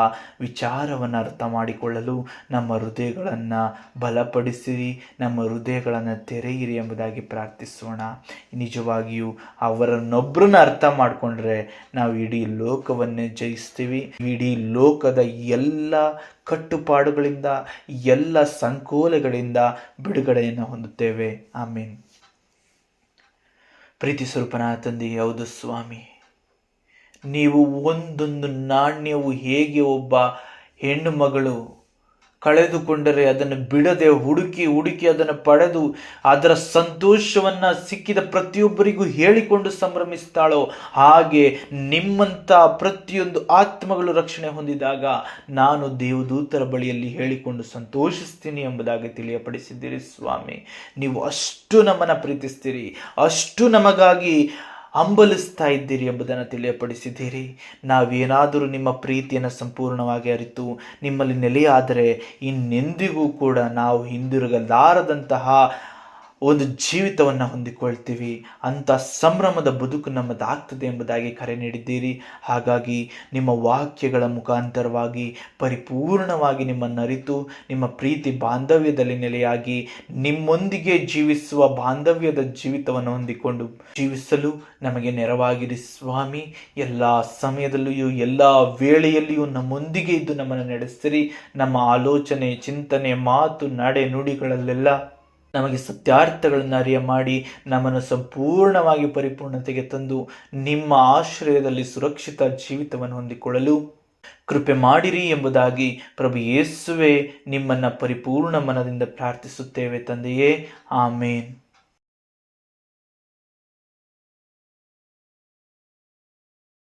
ವಿಚಾರವನ್ನು ಅರ್ಥ ಮಾಡಿಕೊಳ್ಳಲು ನಮ್ಮ ಹೃದಯಗಳನ್ನು ಬಲಪಡಿಸಿರಿ, ನಮ್ಮ ಹೃದಯಗಳನ್ನು ತೆರೆಯಿರಿ ಎಂಬುದಾಗಿ ಪ್ರಾರ್ಥಿಸೋಣ. ನಿಜವಾಗಿಯೂ ಅವರನ್ನೊಬ್ಬರನ್ನ ಅರ್ಥ ಮಾಡಿಕೊಂಡ್ರೆ ನಾವು ಇಡೀ ಲೋಕವನ್ನೇ ಜಯಿಸ್ತೀವಿ. ಇಡೀ ಲೋಕದ ಎಲ್ಲ ಕಟ್ಟುಪಾಡುಗಳಿಂದ, ಎಲ್ಲ ಸಂಕೋಲೆಗಳಿಂದ ಬಿಡುಗಡೆಯನ್ನು ಹೊಂದುತ್ತೇವೆ. ಆಮೇನ್. ಪ್ರೀತಿ ಸ್ವರೂಪನಾದ ತಂದೆಯೇ, ಹೌದು ಸ್ವಾಮಿ, ನೀವು ಒಂದೊಂದು ನಾಣ್ಯವು ಹೇಗೆ ಒಬ್ಬ ಹೆಣ್ಣು ಮಗಳು ಕಳೆದುಕೊಂಡರೆ ಅದನ್ನು ಬಿಡದೆ ಹುಡುಕಿ ಅದನ್ನು ಪಡೆದು ಅದರ ಸಂತೋಷವನ್ನು ಸಿಕ್ಕಿದ ಪ್ರತಿಯೊಬ್ಬರಿಗೂ ಹೇಳಿಕೊಂಡು ಸಂಭ್ರಮಿಸ್ತಾಳೋ, ಹಾಗೆ ನಿಮ್ಮಂಥ ಪ್ರತಿಯೊಂದು ಆತ್ಮಗಳು ರಕ್ಷಣೆ ಹೊಂದಿದಾಗ ನಾನು ದೇವದೂತರ ಬಳಿಯಲ್ಲಿ ಹೇಳಿಕೊಂಡು ಸಂತೋಷಿಸ್ತೀನಿ ಎಂಬುದಾಗಿ ತಿಳಿಯಪಡಿಸಿದ್ದೀರಿ ಸ್ವಾಮಿ. ನೀವು ಅಷ್ಟು ನಮ್ಮನ್ನು ಪ್ರೀತಿಸ್ತೀರಿ, ಅಷ್ಟು ನಮಗಾಗಿ ಹಂಬಲಿಸ್ತಾ ಇದ್ದೀರಿ ಎಂಬುದನ್ನು ತಿಳಿಯಪಡಿಸಿದ್ದೀರಿ. ನಾವೇನಾದರೂ ನಿಮ್ಮ ಪ್ರೀತಿಯನ್ನು ಸಂಪೂರ್ಣವಾಗಿ ಅರಿತು ನಿಮ್ಮಲ್ಲಿ ನೆಲೆಯಾದರೆ ಇನ್ನೆಂದಿಗೂ ಕೂಡ ನಾವು ಹಿಂದಿರುಗಲಾರದಂತಹ ಒಂದು ಜೀವಿತವನ್ನು ಹೊಂದಿಕೊಳ್ತೀವಿ. ಅಂಥ ಸಂಭ್ರಮದ ಬದುಕು ನಮ್ಮದಾಗ್ತದೆ ಎಂಬುದಾಗಿ ಕರೆ ನೀಡಿದ್ದೀರಿ. ಹಾಗಾಗಿ ನಿಮ್ಮ ವಾಕ್ಯಗಳ ಮುಖಾಂತರವಾಗಿ ಪರಿಪೂರ್ಣವಾಗಿ ನಿಮ್ಮನ್ನು ಅರಿತು ನಿಮ್ಮ ಪ್ರೀತಿ ಬಾಂಧವ್ಯದಲ್ಲಿ ನೆಲೆಯಾಗಿ ನಿಮ್ಮೊಂದಿಗೆ ಜೀವಿಸುವ ಬಾಂಧವ್ಯದ ಜೀವಿತವನ್ನು ಹೊಂದಿಕೊಂಡು ಜೀವಿಸಲು ನಮಗೆ ನೆರವಾಗಿರಿ ಸ್ವಾಮಿ. ಎಲ್ಲ ಸಮಯದಲ್ಲಿಯೂ ಎಲ್ಲ ವೇಳೆಯಲ್ಲಿಯೂ ನಮ್ಮೊಂದಿಗೆ ಇದ್ದು ನಮ್ಮನ್ನು ನಡೆಸಿರಿ. ನಮ್ಮ ಆಲೋಚನೆ, ಚಿಂತನೆ, ಮಾತು, ನಡೆ, ನುಡಿಗಳಲ್ಲೆಲ್ಲ ನಮಗೆ ಸತ್ಯಾರ್ಥಗಳನ್ನು ಅರಿಯ ಮಾಡಿ ನಮ್ಮನ್ನು ಸಂಪೂರ್ಣವಾಗಿ ಪರಿಪೂರ್ಣತೆಗೆ ತಂದು ನಿಮ್ಮ ಆಶ್ರಯದಲ್ಲಿ ಸುರಕ್ಷಿತ ಜೀವಿತವನ್ನು ಹೊಂದಿಕೊಳ್ಳಲು ಕೃಪೆ ಮಾಡಿರಿ ಎಂಬುದಾಗಿ ಪ್ರಭು ಯೇಸುವೆ ನಿಮ್ಮನ್ನು ಪರಿಪೂರ್ಣ ಮನದಿಂದ ಪ್ರಾರ್ಥಿಸುತ್ತೇವೆ ತಂದೆಯೇ. ಆಮೇನ್.